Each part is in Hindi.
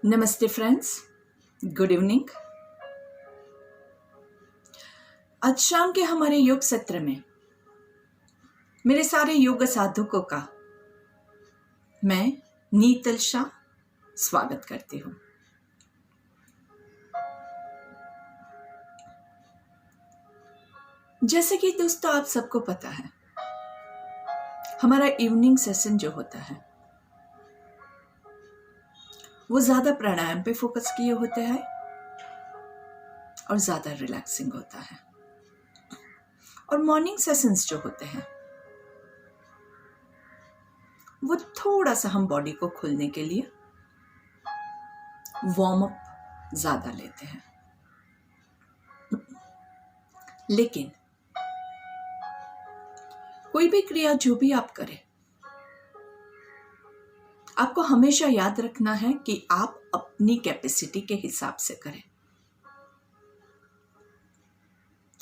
नमस्ते फ्रेंड्स, गुड इवनिंग। आज शाम के हमारे योग सत्र में मेरे सारे योग साधकों का मैं नीतल शाह स्वागत करती हूँ। जैसे कि दोस्तों आप सबको पता है, हमारा इवनिंग सेशन जो होता है वो ज्यादा प्राणायाम पे फोकस किए होते हैं और ज्यादा रिलैक्सिंग होता है। और मॉर्निंग सेशंस जो होते हैं वो थोड़ा सा हम बॉडी को खोलने के लिए वार्म अप ज्यादा लेते हैं। लेकिन कोई भी क्रिया जो भी आप करें, आपको हमेशा याद रखना है कि आप अपनी कैपेसिटी के हिसाब से करें।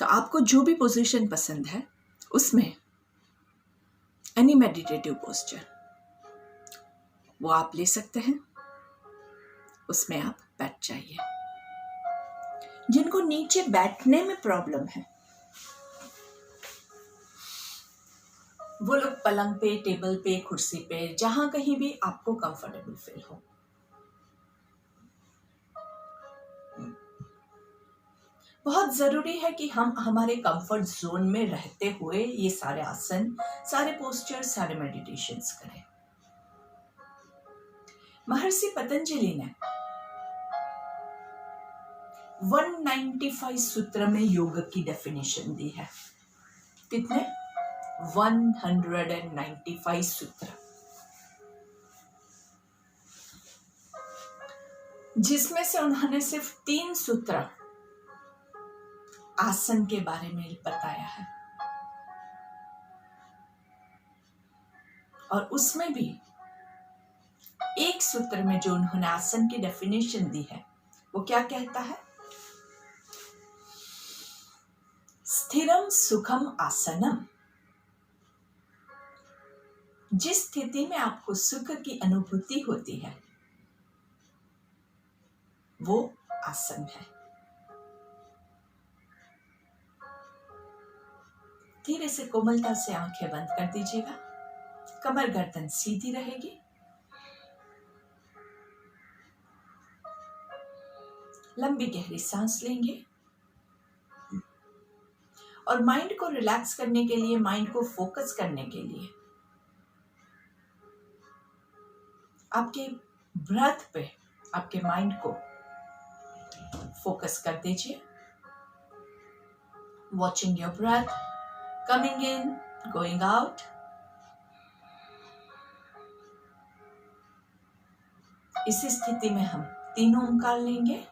तो आपको जो भी पोजीशन पसंद है उसमें एनी मेडिटेटिव पोस्चर वो आप ले सकते हैं, उसमें आप बैठ जाइए। जिनको नीचे बैठने में प्रॉब्लम है वो लोग पलंग पे, टेबल पे, कुर्सी पे, जहां कहीं भी आपको कंफर्टेबल फील हो। बहुत जरूरी है कि हम हमारे कंफर्ट जोन में रहते हुए ये सारे आसन, सारे पोस्चर, सारे मेडिटेशंस करें। महर्षि पतंजलि ने 195 सूत्र में योग की डेफिनेशन दी है। कितने? 195 सूत्र, जिसमें से उन्होंने सिर्फ 3 सूत्र आसन के बारे में बताया है। और उसमें भी एक सूत्र में जो उन्होंने आसन की डेफिनेशन दी है वो क्या कहता है? स्थिरम सुखम आसनम। जिस स्थिति में आपको सुख की अनुभूति होती है वो आसन है। धीरे से कोमलता से आंखें बंद कर दीजिएगा। कमर गर्दन सीधी रहेगी। लंबी गहरी सांस लेंगे और माइंड को रिलैक्स करने के लिए, माइंड को फोकस करने के लिए आपके ब्रेथ पे, आपके माइंड को फोकस कर दीजिए। Watching your breath coming in, going out. इसी स्थिति में हम 3 ओंकार लेंगे।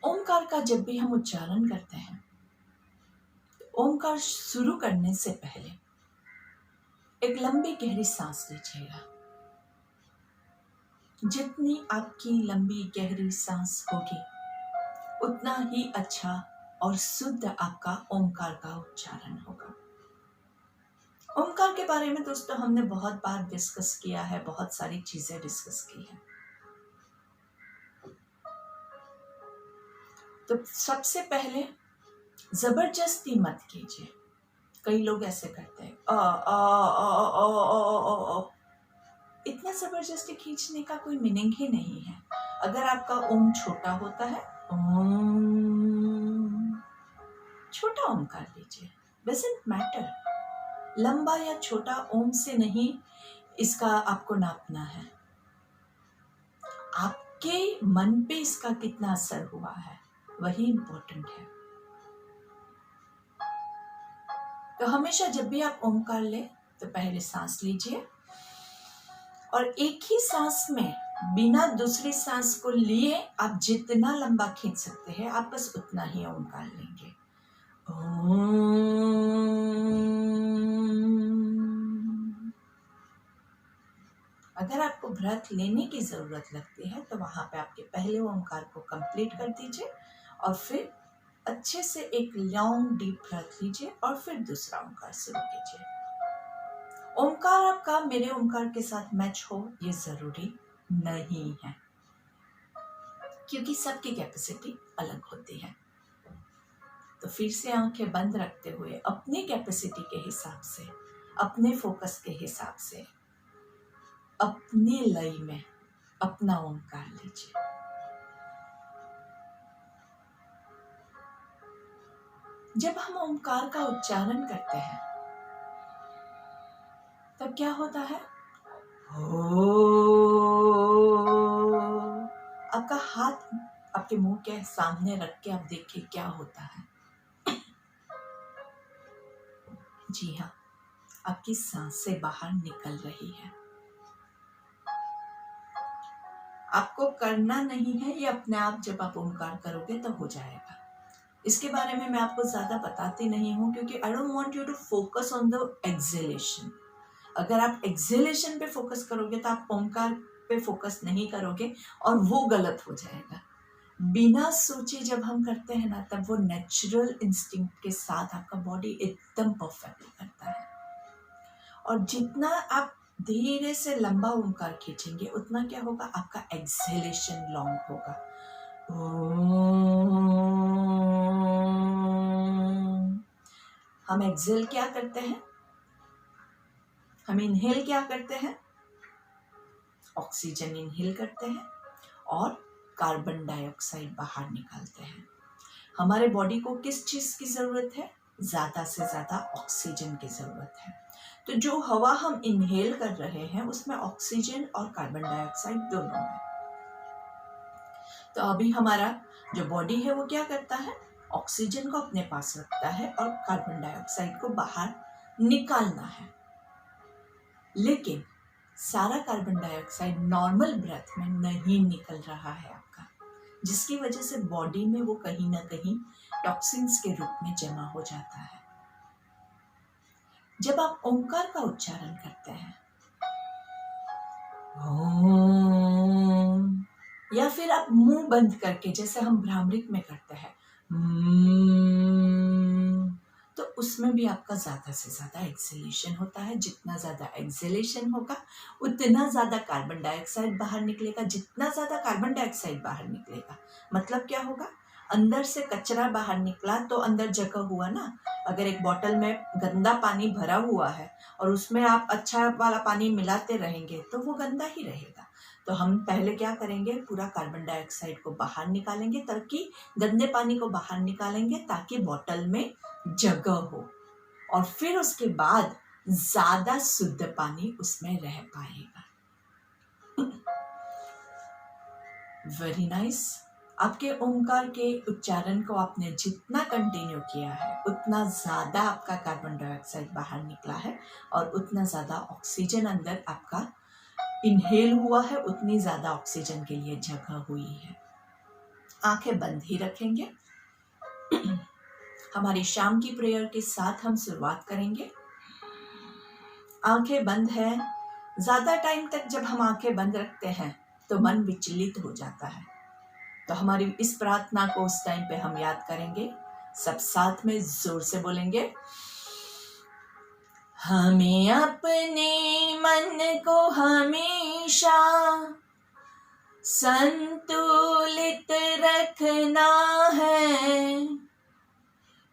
ओंकार का जब भी हम उच्चारण करते हैं, ओंकार शुरू करने से पहले एक लंबी गहरी सांस लीजिएगा। जितनी आपकी लंबी गहरी सांस होगी उतना ही अच्छा और शुद्ध आपका ओंकार का उच्चारण होगा। ओंकार के बारे में दोस्तों हमने बहुत बार डिस्कस किया है, बहुत सारी चीजें डिस्कस की है। तो सबसे पहले जबरदस्ती मत कीजिए। कई लोग ऐसे करते हैं, इतना जबरदस्ती खींचने का कोई मीनिंग ही नहीं है। अगर आपका ओम छोटा होता है, ओम छोटा ओंकार लीजिए, डजंट मैटर। लंबा या छोटा ओम से नहीं इसका आपको नापना है, आपके मन पे इसका कितना असर हुआ है वही इंपॉर्टेंट है। तो हमेशा जब भी आप ओंकार ले तो पहले सांस लीजिए और एक ही सांस में बिना दूसरी सांस को लिए आप जितना लंबा खींच सकते हैं आप बस उतना ही ओंकार लेंगे। अगर आपको ब्रेथ लेने की जरूरत लगती है तो वहां पे आपके पहले ओंकार को कंप्लीट कर दीजिए और फिर अच्छे से एक लॉन्ग डीप ब्रेथ लीजिए और फिर दूसरा ओंकार शुरू कीजिए। ओंकार आपका मेरे ओंकार के साथ मैच हो ये जरूरी नहीं है, क्योंकि सबकी कैपेसिटी अलग होती है। तो फिर से आंखें बंद रखते हुए अपनी कैपेसिटी के हिसाब से, अपने फोकस के हिसाब से, अपनी लय में अपना ओंकार लीजिए। जब हम ओंकार का उच्चारण करते हैं तब क्या होता है? आपका हाथ आपके मुंह के सामने रख के आप देखिए क्या होता है। जी हाँ, आपकी सांसें बाहर निकल रही है। आपको करना नहीं है, ये अपने आप जब आप ओंकार करोगे तब हो जाएगा। इसके बारे में मैं आपको ज्यादा बताती नहीं हूँ क्योंकि I don't want you to focus on the acceleration. अगर आप एक्सेलेशन पे फोकस करोगे तो आप ओंकार पे फोकस नहीं करोगे और वो गलत हो जाएगा। बिना सोचे जब हम करते हैं ना तब वो नेचुरल इंस्टिंक्ट के साथ आपका बॉडी एकदम परफेक्ट करता है। और जितना आप धीरे से लंबा ओंकार खींचेंगे उतना क्या होगा, आपका एक्सेलेशन लॉन्ग होगा। हम एक्सेल क्या करते हैं, हम इनहेल क्या करते हैं, ऑक्सीजन इनहेल करते हैं और कार्बन डाइऑक्साइड बाहर निकालते हैं। हमारे बॉडी को किस चीज की जरूरत है? ज्यादा से ज्यादा ऑक्सीजन की जरूरत है। तो जो हवा हम इनहेल कर रहे हैं उसमें ऑक्सीजन और कार्बन डाइऑक्साइड दोनों है। तो अभी हमारा जो बॉडी है वो क्या करता है, ऑक्सीजन को अपने पास रखता है और कार्बन डाइऑक्साइड को बाहर निकालना है। लेकिन सारा कार्बन डाइऑक्साइड नॉर्मल ब्रेथ में नहीं निकल रहा है आपका, जिसकी वजह से बॉडी में वो कहीं ना कहीं टॉक्सिन्स के रूप में जमा हो जाता है। जब आप ओंकार का उच्चारण करते हैं ओम, या फिर आप मुंह बंद करके जैसे हम भ्रामरिक में करते हैं तो उसमें भी आपका ज्यादा से ज्यादा एक्सेलेशन होता है। जितना ज्यादा एक्सेलेशन होगा उतना ज्यादा कार्बन डाइऑक्साइड बाहर निकलेगा। जितना ज्यादा कार्बन डाइऑक्साइड बाहर निकलेगा मतलब क्या होगा, अंदर से कचरा बाहर निकला तो अंदर जगह हुआ ना। अगर एक बोतल में गंदा पानी भरा हुआ है और उसमें आप अच्छा वाला पानी मिलाते रहेंगे तो वो गंदा ही रहेगा। तो हम पहले क्या करेंगे, पूरा कार्बन डाइऑक्साइड को बाहर निकालेंगे, ताकि गंदे पानी को बाहर निकालेंगे ताकि बोतल में जगह हो, और फिर उसके बाद ज्यादा शुद्ध पानी उसमें रह पाएगा। Very nice. आपके ओंकार के उच्चारण को आपने जितना कंटिन्यू किया है उतना ज्यादा आपका कार्बन डाइऑक्साइड बाहर निकला है और उतना ज्यादा ऑक्सीजन अंदर आपका इनहेल हुआ है, उतनी ज्यादा ऑक्सीजन के लिए जगह हुई है। आंखें बंद ही रखेंगे। हमारी शाम की प्रेयर के साथ हम शुरुआत करेंगे। आंखें बंद है। ज्यादा टाइम तक जब हम आंखें बंद रखते हैं तो मन विचलित हो जाता है। तो हमारी इस प्रार्थना को उस टाइम पे हम याद करेंगे। सब साथ में जोर से बोलेंगे, हमें अपने मन को हमेशा संतुलित रखना है,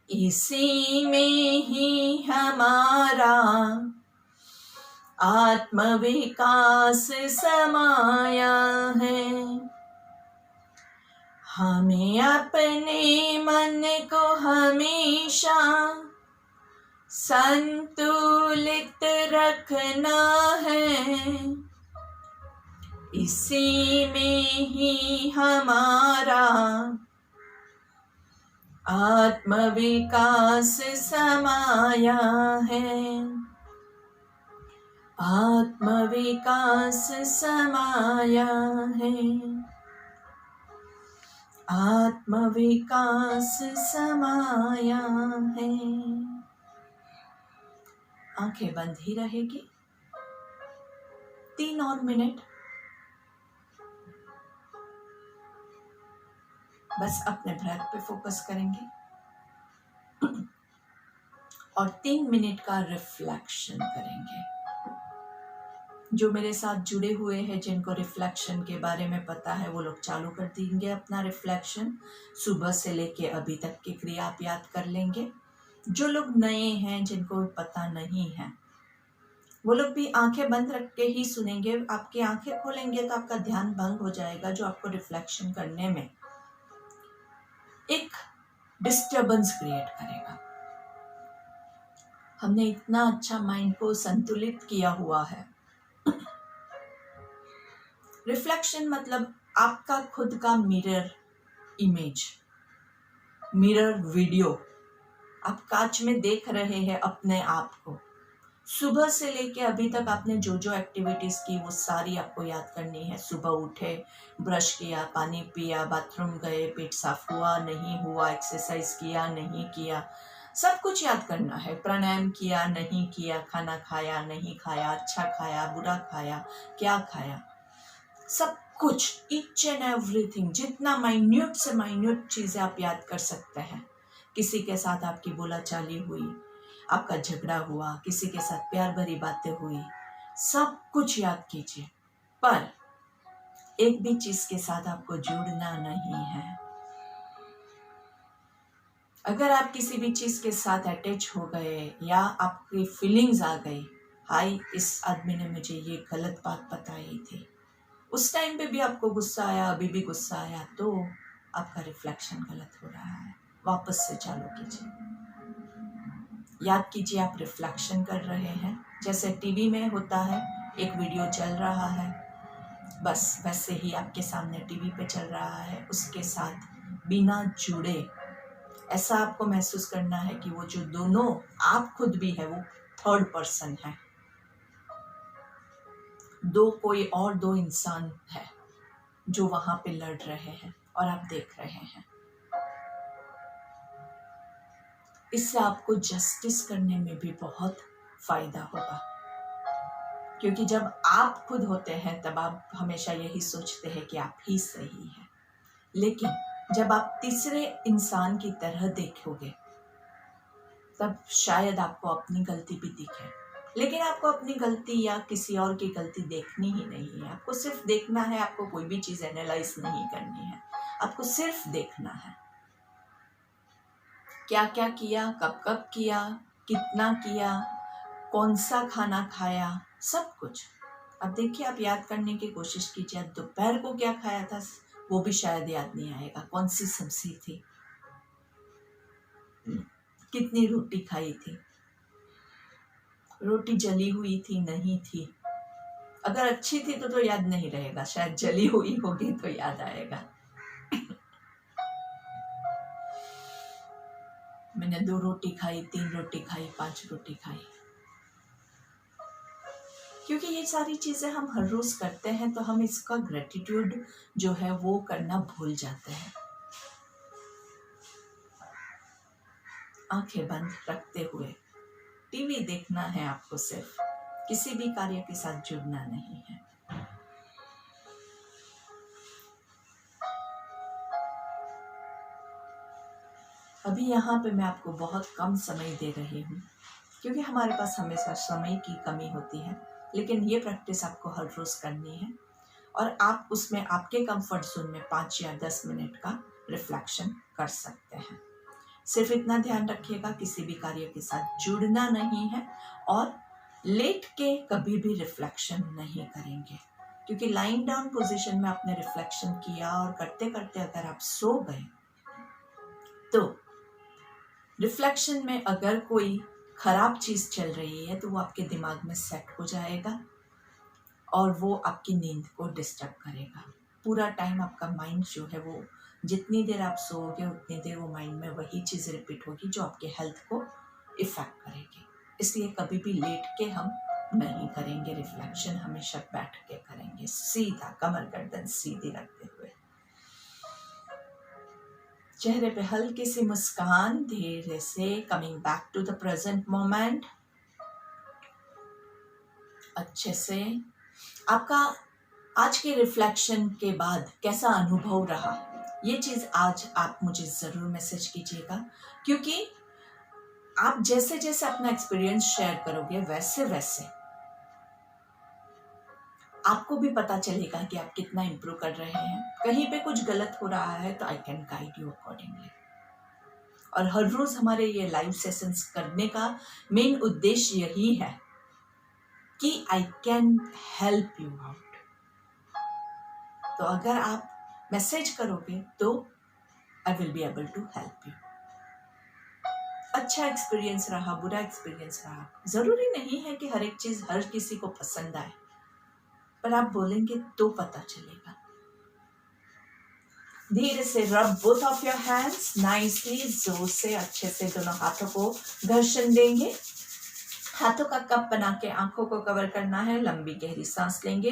इसी में ही हमारा आत्मविकास समाया है। हमें अपने मन को हमेशा संतुलित रखना है, इसी में ही हमारा आत्मविकास समाया है। आत्मविकास समाया है, आत्मविकास समाया है। आंखें बंद ही रहेगी 3 और मिनट। बस अपने ब्रेथ पे फोकस करेंगे और 3 मिनट का रिफ्लेक्शन करेंगे। जो मेरे साथ जुड़े हुए हैं, जिनको रिफ्लेक्शन के बारे में पता है, वो लोग चालू कर देंगे अपना रिफ्लेक्शन। सुबह से लेके अभी तक की क्रिया आप याद कर लेंगे। जो लोग नए हैं, जिनको पता नहीं है, वो लोग भी आंखें बंद रख के ही सुनेंगे। आपकी आंखें खोलेंगे तो आपका ध्यान भंग हो जाएगा, जो आपको रिफ्लेक्शन करने में एक डिस्टर्बेंस क्रिएट करेगा। हमने इतना अच्छा माइंड को संतुलित किया हुआ है। रिफ्लेक्शन मतलब आपका खुद का मिरर इमेज, मिरर वीडियो। आप कांच में देख रहे हैं अपने आप को। सुबह से लेके अभी तक आपने जो जो एक्टिविटीज की, वो सारी आपको याद करनी है। सुबह उठे, ब्रश किया, पानी पिया, बाथरूम गए, पेट साफ हुआ नहीं हुआ, एक्सरसाइज किया नहीं किया, सब कुछ याद करना है। प्राणायाम किया नहीं किया, खाना खाया नहीं खाया, अच्छा खाया बुरा खाया, क्या खाया, सब कुछ, ईच एंड एवरीथिंग। जितना माइन्यूट से माइन्यूट चीजें आप याद कर सकते हैं। किसी के साथ आपकी बोलाचाली हुई, आपका झगड़ा हुआ, किसी के साथ प्यार भरी बातें हुई, सब कुछ याद कीजिए। पर एक भी चीज के साथ आपको जुड़ना नहीं है। अगर आप किसी भी चीज के साथ अटैच हो गए या आपकी फीलिंग्स आ गई, हाय इस आदमी ने मुझे ये गलत बात बताई थी, उस टाइम पे भी आपको गुस्सा आया, अभी भी गुस्सा आया, तो आपका रिफ्लेक्शन गलत हो रहा है। वापस से चालू कीजिए। याद कीजिए आप रिफ्लेक्शन कर रहे हैं। जैसे टीवी में होता है, एक वीडियो चल रहा है, बस वैसे ही आपके सामने टीवी पे चल रहा है, उसके साथ बिना जुड़े ऐसा आपको महसूस करना है कि वो जो दोनों आप खुद भी है, वो थर्ड पर्सन है। कोई और दो इंसान है जो वहां पे लड़ रहे हैं और आप देख रहे हैं। इससे आपको जस्टिस करने में भी बहुत फायदा होगा, क्योंकि जब आप खुद होते हैं तब आप हमेशा यही सोचते हैं कि आप ही सही हैं। लेकिन जब आप तीसरे इंसान की तरह देखोगे, तब शायद आपको अपनी गलती भी दिखे। लेकिन आपको अपनी गलती या किसी और की गलती देखनी ही नहीं है। आपको सिर्फ देखना है, आपको कोई भी चीज एनालाइज नहीं करनी है, आपको सिर्फ देखना है क्या क्या किया, कब कब किया, कितना किया, कौन सा खाना खाया, सब कुछ। अब देखिए, आप याद करने की कोशिश कीजिए, दोपहर को क्या खाया था, वो भी शायद याद नहीं आएगा। कौन सी सब्जी थी, कितनी रोटी खाई थी, रोटी जली हुई थी नहीं थी। अगर अच्छी थी तो याद नहीं रहेगा, शायद जली हुई होगी तो याद आएगा। मैंने 2 रोटी खाई, 3 रोटी खाई, 5 रोटी खाई। क्योंकि ये सारी चीजें हम हर रोज करते हैं, तो हम इसका ग्रेटिट्यूड जो है वो करना भूल जाते हैं। आंखें बंद रखते हुए टीवी देखना है आपको, सिर्फ किसी भी कार्य के साथ जुड़ना नहीं है। अभी यहाँ पे मैं आपको बहुत कम समय दे रही हूँ, क्योंकि हमारे पास हमेशा समय की कमी होती है। लेकिन ये प्रैक्टिस आपको हर रोज करनी है, और आप उसमें आपके कंफर्ट जोन में 5 या 10 मिनट का रिफ्लेक्शन कर सकते हैं। सिर्फ इतना ध्यान रखिएगा, किसी भी कार्य के साथ जुड़ना नहीं है, और लेट के कभी भी रिफ्लेक्शन नहीं करेंगे। क्योंकि लाइंग डाउन पोजीशन में आपने रिफ्लेक्शन किया और करते करते अगर आप सो गए, तो रिफ्लेक्शन में अगर कोई खराब चीज चल रही है तो वो आपके दिमाग में सेट हो जाएगा और वो आपकी नींद को डिस्टर्ब करेगा। पूरा टाइम आपका माइंड जो है, वो जितनी देर आप सोओगे उतनी देर वो माइंड में वही चीज़ रिपीट होगी जो आपके हेल्थ को इफेक्ट करेगी। इसलिए कभी भी लेट के हम नहीं करेंगे रिफ्लेक्शन, हमेशा बैठ के करेंगे, सीधा कमर गर्दन सीधी रखते हुए। चेहरे पे हल्की सी मुस्कान, धीरे से coming back to the present moment. अच्छे से आपका आज के रिफ्लेक्शन के बाद कैसा अनुभव रहा, ये चीज आज आप मुझे जरूर मैसेज कीजिएगा, क्योंकि आप जैसे जैसे अपना एक्सपीरियंस शेयर करोगे वैसे वैसे आपको भी पता चलेगा कि आप कितना इम्प्रूव कर रहे हैं। कहीं पे कुछ गलत हो रहा है तो I can guide you accordingly. और हर रोज हमारे ये लाइव सेशंस करने का मेन उद्देश्य यही है कि I can help you out. तो अगर आप मैसेज करोगे तो I will be able to help you. अच्छा एक्सपीरियंस रहा, बुरा एक्सपीरियंस रहा, जरूरी नहीं है कि हर एक चीज हर किसी को पसंद आए, पर आप बोलेंगे तो पता चलेगा। धीरे से रब both of your hands nicely, जोर से अच्छे से दोनों हाथों को घर्षण देंगे। हाथों का कप बना के आंखों को कवर करना है। लंबी गहरी सांस लेंगे।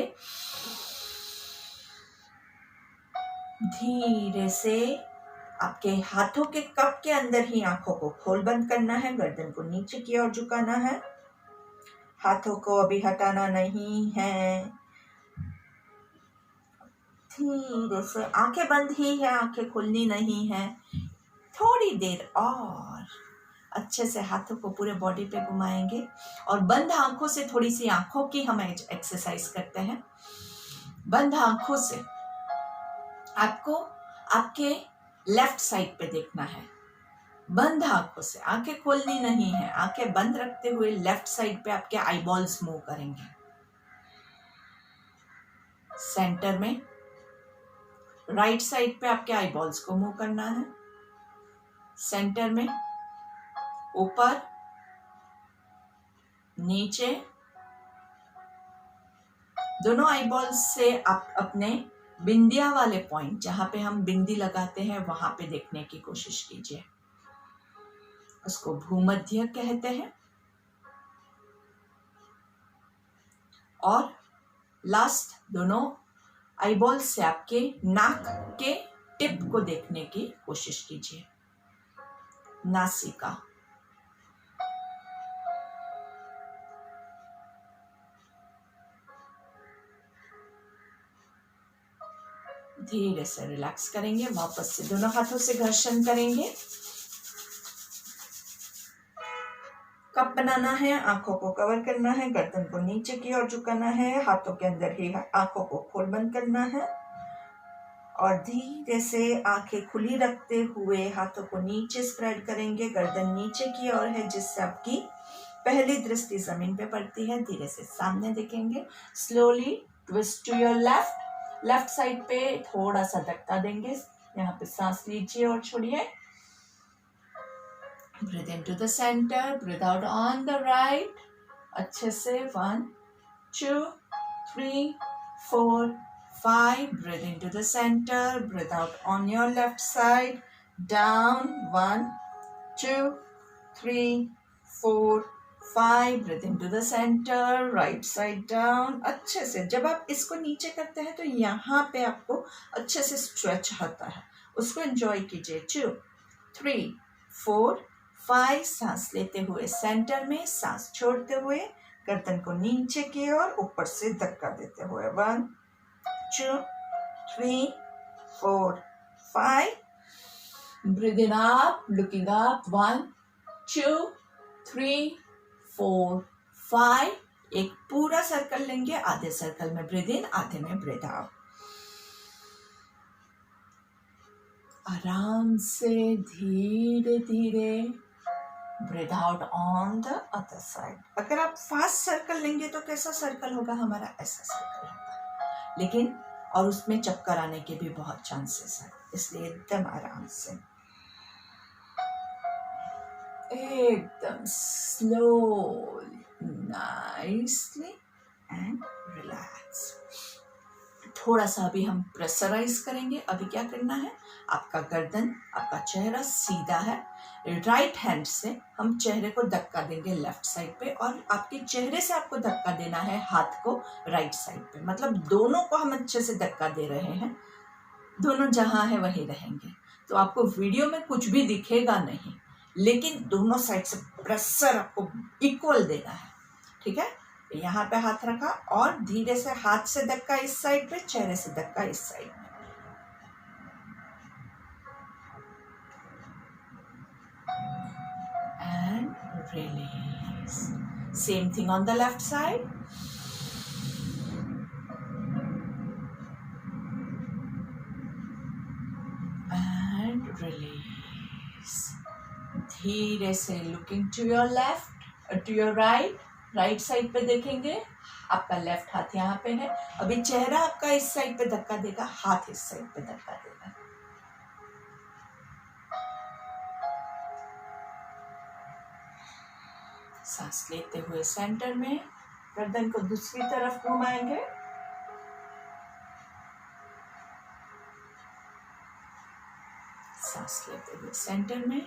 धीरे से आपके हाथों के कप के अंदर ही आंखों को खोल बंद करना है। गर्दन को नीचे की ओर झुकाना है। हाथों को अभी हटाना नहीं है। धीरे से आंखें बंद ही है, आंखें खुलनी नहीं है। थोड़ी देर और अच्छे से हाथों को पूरे बॉडी पे घुमाएंगे और बंद आंखों से थोड़ी सी आंखों की हम एक्सरसाइज करते हैं। बंद आंखों से आपको आपके लेफ्ट साइड पे देखना है। बंद आंखों से, आंखें खोलनी नहीं है, आंखें बंद रखते हुए लेफ्ट साइड पे आपके आईबॉल्स मूव करेंगे। सेंटर में राइट साइड पे आपके आईबॉल्स को मूव करना है। सेंटर में ऊपर नीचे, दोनों आईबॉल्स से आप अपने बिंदिया वाले पॉइंट, जहां पे हम बिंदी लगाते हैं, वहां पे देखने की कोशिश कीजिए। उसको भूमध्य कहते हैं। और लास्ट दोनों आईबॉल से आपके नाक के टिप को देखने की कोशिश कीजिए। नासिका, धीरे से रिलैक्स करेंगे। वापस से दोनों हाथों से घर्षण करेंगे। कप बनाना है, आंखों को कवर करना है, गर्दन को नीचे की ओर झुकाना है, हाथों के अंदर ही आंखों को खोल बंद करना है और धीरे से आंखें खुली रखते हुए हाथों को नीचे स्प्रेड करेंगे। गर्दन नीचे की ओर है, जिससे आपकी पहली दृष्टि जमीन पे पड़ती है। धीरे से सामने देखेंगे। Slowly twist to your left. Left side पे थोड़ा सा धक्का देंगे। यहाँ पे सांस लीजिए और छोड़िए। Breathe into the center, breathe out on the right. अच्छे से 1, 2, 3, 4, 5. Breathe into the center, breathe out on your left side. Down 1, 2, 3, 4, 5. Breathe into the center, right side down. अच्छे से जब आप इसको नीचे करते हैं तो यहाँ पे आपको अच्छे से स्ट्रेच होता है, उसको एंजॉय कीजिए। 2, 3, 4, 5. सांस लेते हुए सेंटर में, सांस छोड़ते हुए गर्दन को नीचे की ओर ऊपर से धक्का देते हुए 1, 2, 3, 4, 5. Breathing up, looking up 1, 2, 3, 4, 5. एक पूरा सर्कल लेंगे। आधे सर्कल में ब्रीद इन, आधे में ब्रीद आउट। आराम से धीरे धीरे breathe out on the other side. अगर आप फास्ट सर्कल लेंगे तो कैसा सर्कल होगा हमारा? ऐसा सर्कल होगा, लेकिन और उसमें चक्कर आने के भी बहुत चांसेस है, इसलिए एकदम आराम से, एकदम स्लोली, नाइसली एंड रिलैक्स। थोड़ा सा अभी हम प्रेशराइज करेंगे। अभी क्या करना है, आपका गर्दन, आपका चेहरा सीधा है, राइट हैंड से हम चेहरे को धक्का देंगे लेफ्ट साइड पे, और आपके चेहरे से आपको धक्का देना है हाथ को राइट साइड पे। मतलब दोनों को हम अच्छे से धक्का दे रहे हैं, दोनों जहां है वहीं रहेंगे। तो आपको वीडियो में कुछ भी दिखेगा नहीं, लेकिन दोनों साइड से प्रेशर आपको इक्वल देना है। ठीक है, यहाँ पे हाथ रखा और धीरे से हाथ से धक्का इस साइड पे, चेहरे से धक्का इस साइड में। And release. Same thing on the left side. And release. धीरे से looking to your left, to your right, right side पे देखेंगे। आपका लेफ्ट हाथ यहाँ पे है। अभी चेहरा आपका इस साइड पे धक्का देगा, हाथ इस साइड पे धक्का देगा। सांस लेते हुए सेंटर में, गर्दन को दूसरी तरफ घुमाएंगे। सांस लेते हुए सेंटर में,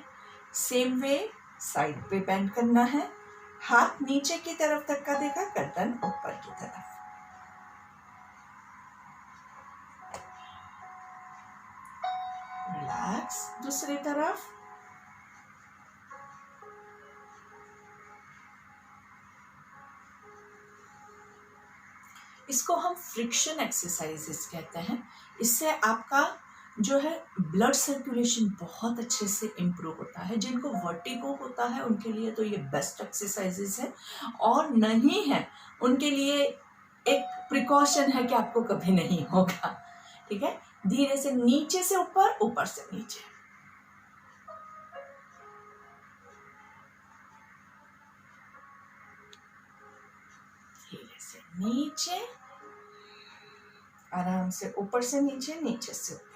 सेम वे साइड पे बेंड करना है। हाथ नीचे की तरफ धक्का देगा, गर्दन ऊपर की तरफ। रिलैक्स। दूसरी तरफ। इसको हम फ्रिक्शन एक्सरसाइजेस कहते हैं। इससे आपका जो है ब्लड सर्कुलेशन बहुत अच्छे से इम्प्रूव होता है। जिनको वर्टिगो होता है उनके लिए तो ये बेस्ट एक्सरसाइजेस है, और नहीं है उनके लिए एक प्रिकॉशन है कि आपको कभी नहीं होगा। ठीक है, धीरे से नीचे से ऊपर, ऊपर से नीचे। धीरे से नीचे, आराम से ऊपर से नीचे, नीचे से ऊपर।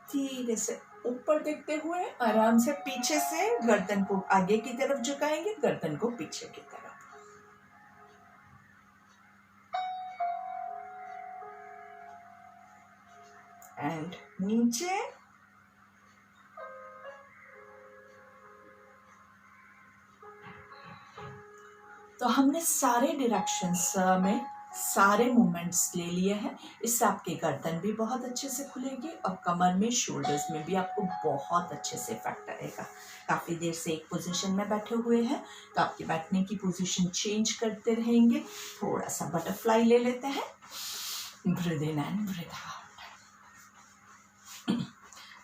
धीरे से ऊपर देखते हुए आराम से पीछे से गर्दन को आगे की तरफ झुकाएंगे, गर्दन को पीछे की तरफ। एंड नीचे। तो हमने सारे डायरेक्शंस में सारे मूवमेंट्स ले लिए हैं। इससे आपके गर्दन भी बहुत अच्छे से खुलेगी और कमर में, शोल्डर्स में भी आपको बहुत अच्छे से इफेक्ट आएगा। काफ़ी देर से एक पोजीशन में बैठे हुए हैं तो आपके बैठने की पोजीशन चेंज करते रहेंगे। थोड़ा सा बटरफ्लाई ले लेते हैं। Breathe in and breathe out.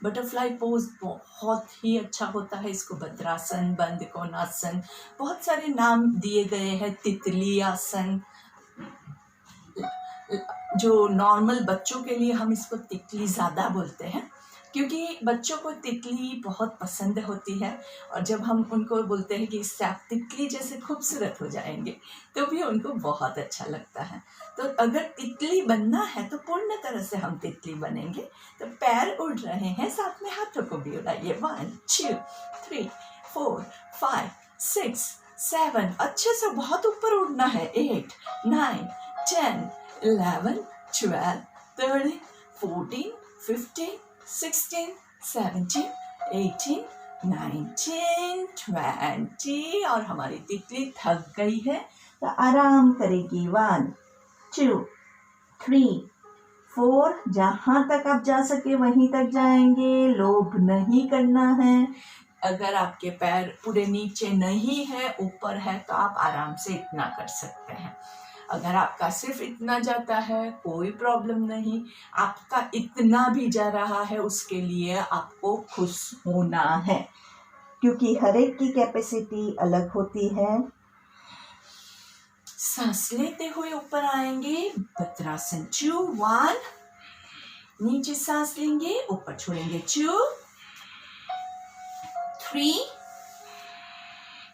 Butterfly pose बहुत ही अच्छा होता है। इसको भद्रासन, बंद कोणासन, बहुत सारे नाम दिए गए हैं। तितली आसन, जो नॉर्मल बच्चों के लिए हम इसको तितली ज़्यादा बोलते हैं, क्योंकि बच्चों को तितली बहुत पसंद होती है। और जब हम उनको बोलते हैं कि इससे आप तितली जैसे खूबसूरत हो जाएंगे, तो भी उनको बहुत अच्छा लगता है। तो अगर तितली बनना है तो पूर्ण तरह से हम तितली बनेंगे। तो पैर उड़ रहे हैं, साथ में हाथों को भी उड़ाइए। 1 2 3 4 5 6 7। अच्छे से बहुत ऊपर उड़ना है। 8 9 10 11 12 13 14 15 16 17 18 19 20। और हमारी तितली थक गई है तो आराम करेगी। 1 2 3 4। जहां तक आप जा सके वहीं तक जाएंगे, लोभ नहीं करना है। अगर आपके पैर पूरे नीचे नहीं है, ऊपर है, तो आप आराम से इतना कर सकते हैं। अगर आपका सिर्फ इतना जाता है, कोई प्रॉब्लम नहीं। आपका इतना भी जा रहा है, उसके लिए आपको खुश होना है, क्योंकि हर एक की कैपेसिटी अलग होती है। सांस लेते हुए ऊपर आएंगे। भद्रासन 2 1। नीचे सांस लेंगे, ऊपर छोड़ेंगे 2 3।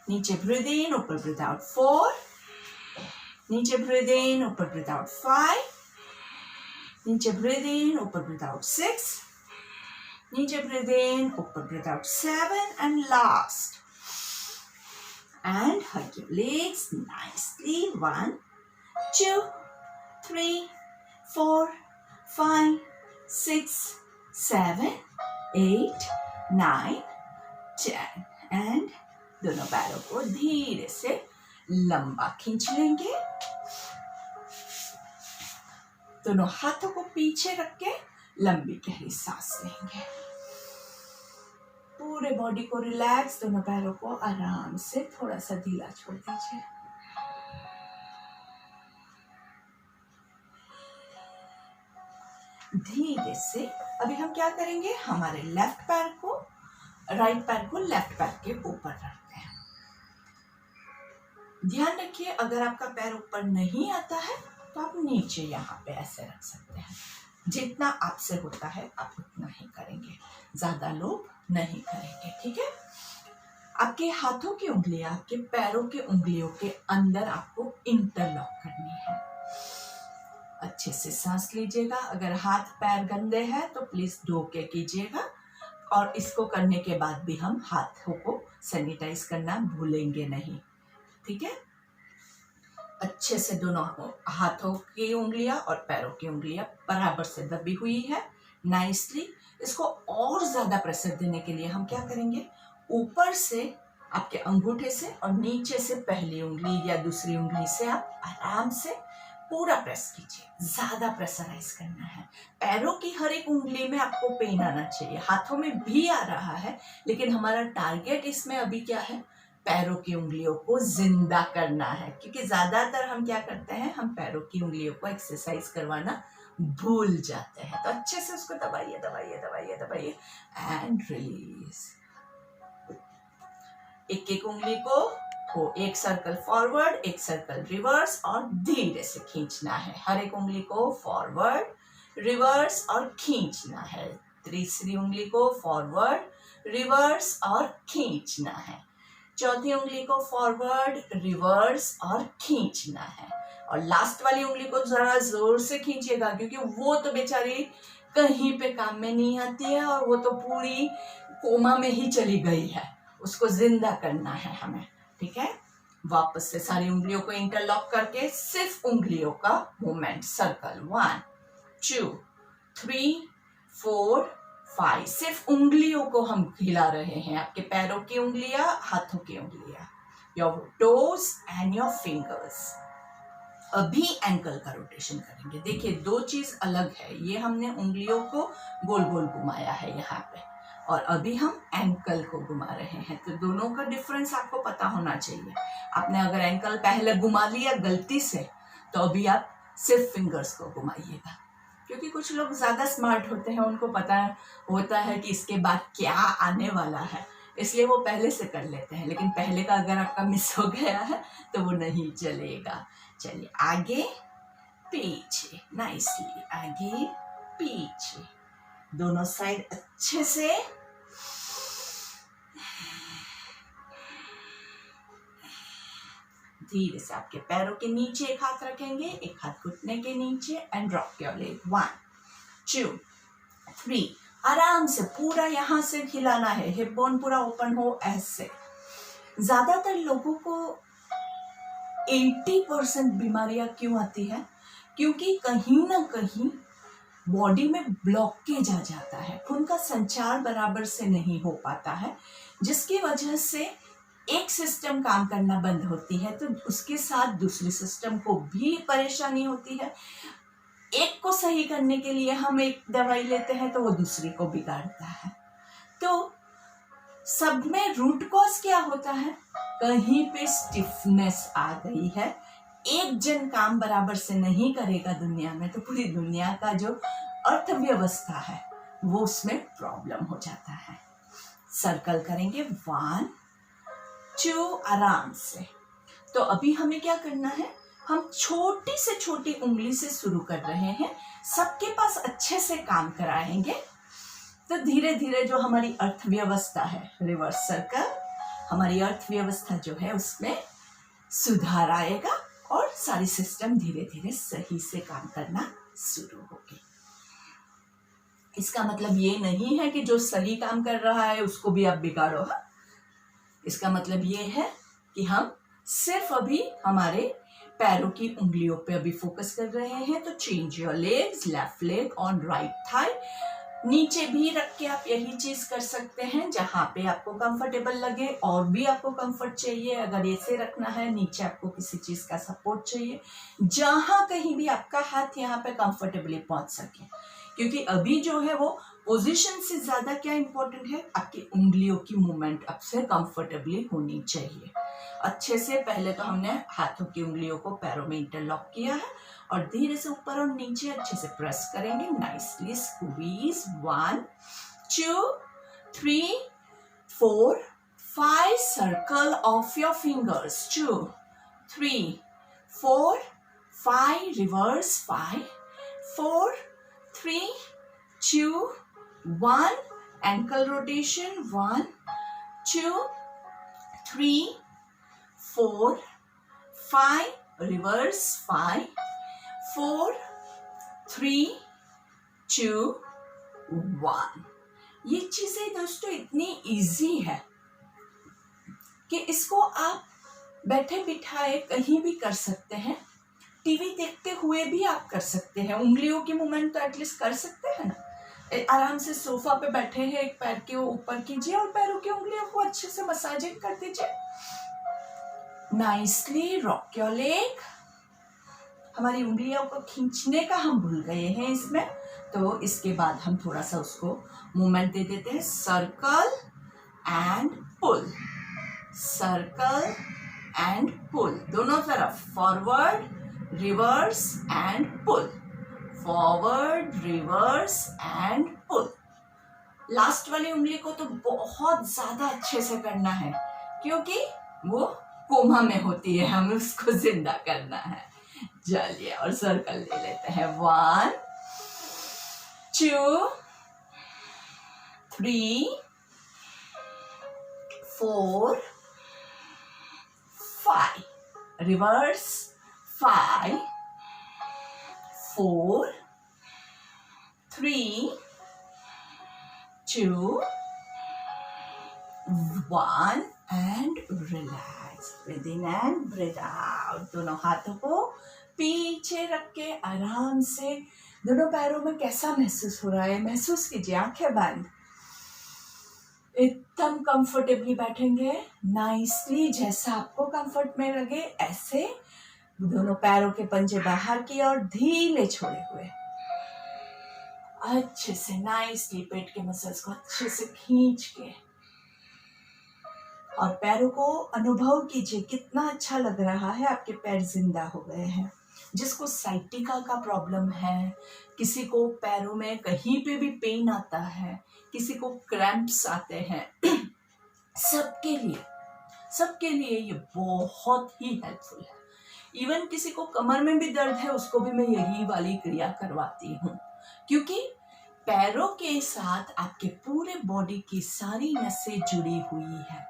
नीचे ब्रीथ इन, ऊपर ब्रीथ आउट 4। नीचे ब्रीथ इन, ऊपर ब्रीथ आउट 5। नीचे ब्रीथ इन, ऊपर ब्रीथ आउट 6। नीचे ब्रीथ इन, ऊपर breathe out 7। And last and hug your legs nicely. 1, 2, 3, 4, 5, 6, 7, 8, 9, 10 and दोनों पैरों को धीरे से लंबा खींच लेंगे। दोनों हाथों को पीछे रख के लंबी गहरी सांस लेंगे। पूरे बॉडी को रिलैक्स, दोनों पैरों को आराम से थोड़ा सा ढीला छोड़ दीजिए। धीरे से अभी हम क्या करेंगे, हमारे लेफ्ट पैर को राइट पैर को लेफ्ट पैर के ऊपर रखते हैं। ध्यान रखिए, अगर आपका पैर ऊपर नहीं आता है तो आप नीचे यहाँ पे ऐसे रख सकते हैं। जितना आपसे होता है आप उतना ही करेंगे, ज्यादा लोग नहीं करेंगे, ठीक है। आपके हाथों की उंगलियां आपके पैरों के उंगलियों के अंदर आपको इंटरलॉक करनी है। अच्छे से सांस लीजिएगा। अगर हाथ पैर गंदे हैं तो प्लीज धो के कीजिएगा, और इसको करने के बाद भी हम हाथों को सैनिटाइज करना भूलेंगे नहीं, ठीक है। अच्छे से दोनों हाथों की उंगलियां और पैरों की उंगलियां बराबर से दबी हुई है नाइसली। इसको और ज्यादा प्रेशर देने के लिए हम क्या करेंगे, ऊपर से आपके अंगूठे से और नीचे से पहली उंगली या दूसरी उंगली से आप आराम से पूरा प्रेस कीजिए। ज्यादा प्रेशराइज करना है। पैरों की हर एक उंगली में आपको पेन आना चाहिए। हाथों में भी आ रहा है, लेकिन हमारा टारगेट इसमें अभी क्या है, पैरों की उंगलियों को जिंदा करना है। क्योंकि ज्यादातर हम क्या करते हैं, हम पैरों की उंगलियों को एक्सरसाइज करवाना भूल जाते हैं। तो अच्छे से उसको दबाइए दबाइए दबाइए दबाइए एंड रिलीज। एक एक उंगली को एक सर्कल फॉरवर्ड, एक सर्कल रिवर्स और धीरे से खींचना है। हर एक उंगली को फॉरवर्ड, रिवर्स और खींचना है। तीसरी उंगली को फॉरवर्ड, रिवर्स और खींचना है। चौथी उंगली को फॉरवर्ड, रिवर्स और खींचना है। और लास्ट वाली उंगली को जरा जोर से खींचिएगा, क्योंकि वो तो बेचारी कहीं पे काम में नहीं आती है और वो तो पूरी कोमा में ही चली गई है। उसको जिंदा करना है हमें, ठीक है। वापस से सारी उंगलियों को इंटरलॉक करके सिर्फ उंगलियों का मूवमेंट, सर्कल 1, 2, 3, 4, 5। सिर्फ उंगलियों को हम हिला रहे हैं। आपके पैरों की उंगलियां, हाथों की उंगलियां, your toes and your fingers. अभी एंकल का रोटेशन करेंगे। देखिए, दो चीज अलग है। ये हमने उंगलियों को गोल गोल घुमाया है यहाँ पे, और अभी हम एंकल को घुमा रहे हैं। तो दोनों का डिफरेंस आपको पता होना चाहिए। आपने अगर एंकल पहले घुमा लिया गलती से, तो अभी आप सिर्फ फिंगर्स को घुमाइएगा। क्योंकि कुछ लोग ज्यादा स्मार्ट होते हैं, उनको पता होता है कि इसके बाद क्या आने वाला है, इसलिए वो पहले से कर लेते हैं। लेकिन पहले का अगर आपका मिस हो गया है तो वो नहीं चलेगा। चलिए, आगे पीछे, नाइसली आगे पीछे, दोनों साइड अच्छे से। धीरे से आपके पैरों के नीचे एक हाथ रखेंगे, एक हाथ घुटने के नीचे एंड ड्रॉप योर लेग। 1, 2, 3। आराम से पूरा यहाँ से हिलाना है, हिप बोन पूरा ओपन हो ऐसे। ज्यादातर लोगों को 80% बीमारियां क्यों आती है, क्योंकि कहीं ना कहीं बॉडी में ब्लॉकेज आ जाता है, खून का संचार बराबर से नहीं हो पाता है, जिसकी वजह से एक सिस्टम काम करना बंद होती है तो उसके साथ दूसरे सिस्टम को भी परेशानी होती है। एक को सही करने के लिए हम एक दवाई लेते हैं तो वो दूसरी को बिगाड़ता है। तो सब में रूट कॉज क्या होता है, कहीं पे स्टिफनेस आ गई है। एक जन काम बराबर से नहीं करेगा दुनिया में तो पूरी दुनिया का जो अर्थव्यवस्था है वो उसमें प्रॉब्लम हो जाता है। सर्कल करेंगे 1, 2, आराम से। तो अभी हमें क्या करना है, हम छोटी से छोटी उंगली से शुरू कर रहे हैं, सबके पास अच्छे से काम कराएंगे तो धीरे धीरे जो हमारी अर्थव्यवस्था है, रिवर्स सर्कल, हमारी अर्थव्यवस्था जो है उसमें सुधार आएगा और सारी सिस्टम धीरे धीरे सही से काम करना शुरू होगी। इसका मतलब ये नहीं है कि जो सही काम कर रहा है उसको भी आप बिगाड़ो। हाँ, इसका मतलब ये है कि हम सिर्फ अभी हमारे पैरों की उंगलियों पे अभी फोकस कर रहे हैं। तो change your legs, left leg on right thigh. नीचे भी रख के आप यही चीज कर सकते हैं जहां पे आपको कंफर्टेबल लगे। और भी आपको कंफर्ट चाहिए, अगर ऐसे रखना है, नीचे आपको किसी चीज का सपोर्ट चाहिए, जहां कहीं भी आपका हाथ यहाँ पे कंफर्टेबली पहुंच सके। क्योंकि अभी जो है वो पोजीशन से ज्यादा क्या इंपॉर्टेंट है, आपकी उंगलियों की मूवमेंट आपसे कंफर्टेबली होनी चाहिए। अच्छे से पहले तो हमने हाथों की उंगलियों को पैरों में इंटरलॉक किया है और धीरे से ऊपर और नीचे अच्छे से प्रेस करेंगे। Nicely squeeze. 1 2 3 4 5 circle of your fingers. 2 3 4 5 reverse. 5 4 3 2 1 ankle rotation। 1 2 3 4 5 reverse। 5 4 3 2 1। ये चीजें दोस्तों इतनी इजी है कि इसको आप बैठे बिठाए कहीं भी कर सकते हैं। टीवी देखते हुए भी आप कर सकते हैं। उंगलियों की मूवमेंट तो एटलीस्ट कर सकते हैं ना। आराम से सोफा पे बैठे हैं, एक पैर के ऊपर कीजिए और पैरों की उंगलियों को अच्छे से मसाजिंग कर दीजिए। Nicely rock your leg. हमारी उंगलियों को खींचने का हम भूल गए हैं इसमें, तो इसके बाद हम थोड़ा सा उसको मूवमेंट दे देते हैं। Circle and pull, circle and pull, दोनों तरफ। Forward reverse and pull, forward reverse and pull. Last वाली उंगली को तो बहुत ज्यादा अच्छे से करना है क्योंकि वो कोमा में होती है, हमें उसको जिंदा करना है। चलिए और सर्कल ले लेते हैं। 1 2 3 4 5 reverse. 5 4 3 2 1 and relax. Breathe in and breathe out. दोनों हाथों को पीछे रख के आराम से दोनों पैरों में कैसा महसूस हो रहा है महसूस कीजिए। आंखें बंद, एकदम कंफर्टेबली बैठेंगे। नाइसली जैसा आपको कंफर्ट में लगे ऐसे दोनों पैरों के पंजे बाहर की और धीरे छोड़े हुए अच्छे से नाइसली पेट के मसल्स को अच्छे से खींच के और पैरों को अनुभव कीजिए कितना अच्छा लग रहा है। आपके पैर जिंदा हो गए हैं। जिसको साइटिका का प्रॉब्लम है, किसी को पैरों में कहीं पे भी पेन आता है, किसी को क्रैम्प्स आते हैं, सबके लिए ये बहुत ही हेल्पफुल है। इवन किसी को कमर में भी दर्द है उसको भी मैं यही वाली क्रिया करवाती हूँ क्योंकि पैरों के साथ आपके पूरे बॉडी की सारी नसें जुड़ी हुई है।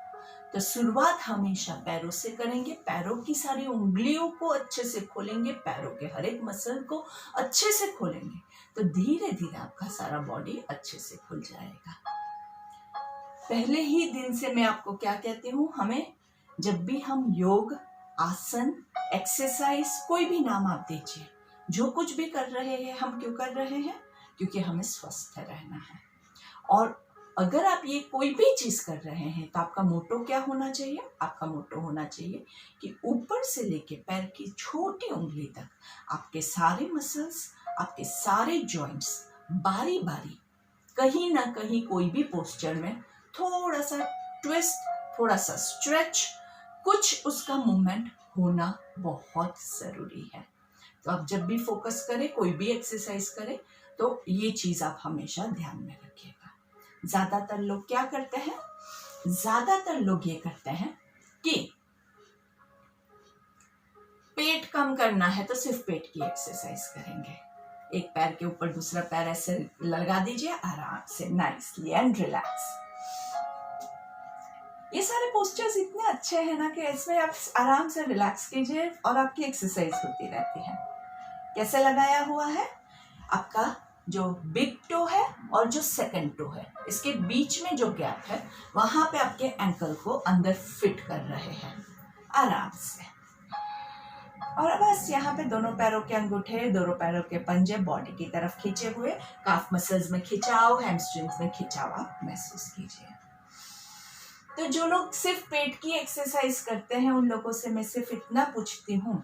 तो शुरुआत हमेशा पैरों से करेंगे। पैरों की सारी उंगलियों को अच्छे से खोलेंगे, पैरों के हर एक मसल को अच्छे से खोलेंगे तो धीरे धीरे आपका सारा बॉडी अच्छे से खुल जाएगा। पहले ही दिन से मैं आपको क्या कहती हूँ, हमें जब भी हम योग, आसन, एक्सरसाइज, कोई भी नाम आप दीजिए, जो कुछ भी कर रहे हैं, हम क्यों कर रहे हैं? क्योंकि हमें स्वस्थ रहना है। और अगर आप ये कोई भी चीज कर रहे हैं तो आपका मोटो क्या होना चाहिए? आपका मोटो होना चाहिए कि ऊपर से लेके पैर की छोटी उंगली तक आपके सारे मसल्स, आपके सारे जॉइंट्स बारी बारी कहीं ना कहीं कोई भी पोस्चर में थोड़ा सा ट्विस्ट, थोड़ा सा स्ट्रेच, कुछ उसका मूवमेंट होना बहुत जरूरी है। तो आप जब भी फोकस करें, कोई भी एक्सरसाइज करें तो ये चीज आप हमेशा ध्यान में रखिएगा। ज्यादातर लोग क्या करते हैं? ज्यादातर लोग ये करते हैं कि पेट कम करना है तो सिर्फ पेट की एक्सरसाइज करेंगे। एक पैर के ऊपर दूसरा पैर ऐसे लगा दीजिए आराम से, नाइसली एंड रिलैक्स। ये सारे पोस्चर्स इतने अच्छे हैं ना कि इसमें आप आराम से रिलैक्स कीजिए और आपकी एक्सरसाइज होती रहती है। कैसे लगाया हुआ है? आपका जो बिग टो है और जो सेकंड टो है, इसके बीच में जो गैप है वहां पे आपके एंकल को अंदर फिट कर रहे हैं। आराम से। और बस यहाँ पे दोनों पैरों के अंगूठे, दोनों पैरों के पंजे बॉडी की तरफ खींचे हुए, काफ मसल्स में खिंचाव, हैमस्ट्रिंग्स में खिंचाव आप महसूस कीजिए। तो जो लोग सिर्फ पेट की एक्सरसाइज करते हैं उन लोगों से मैं सिर्फ इतना पूछती हूँ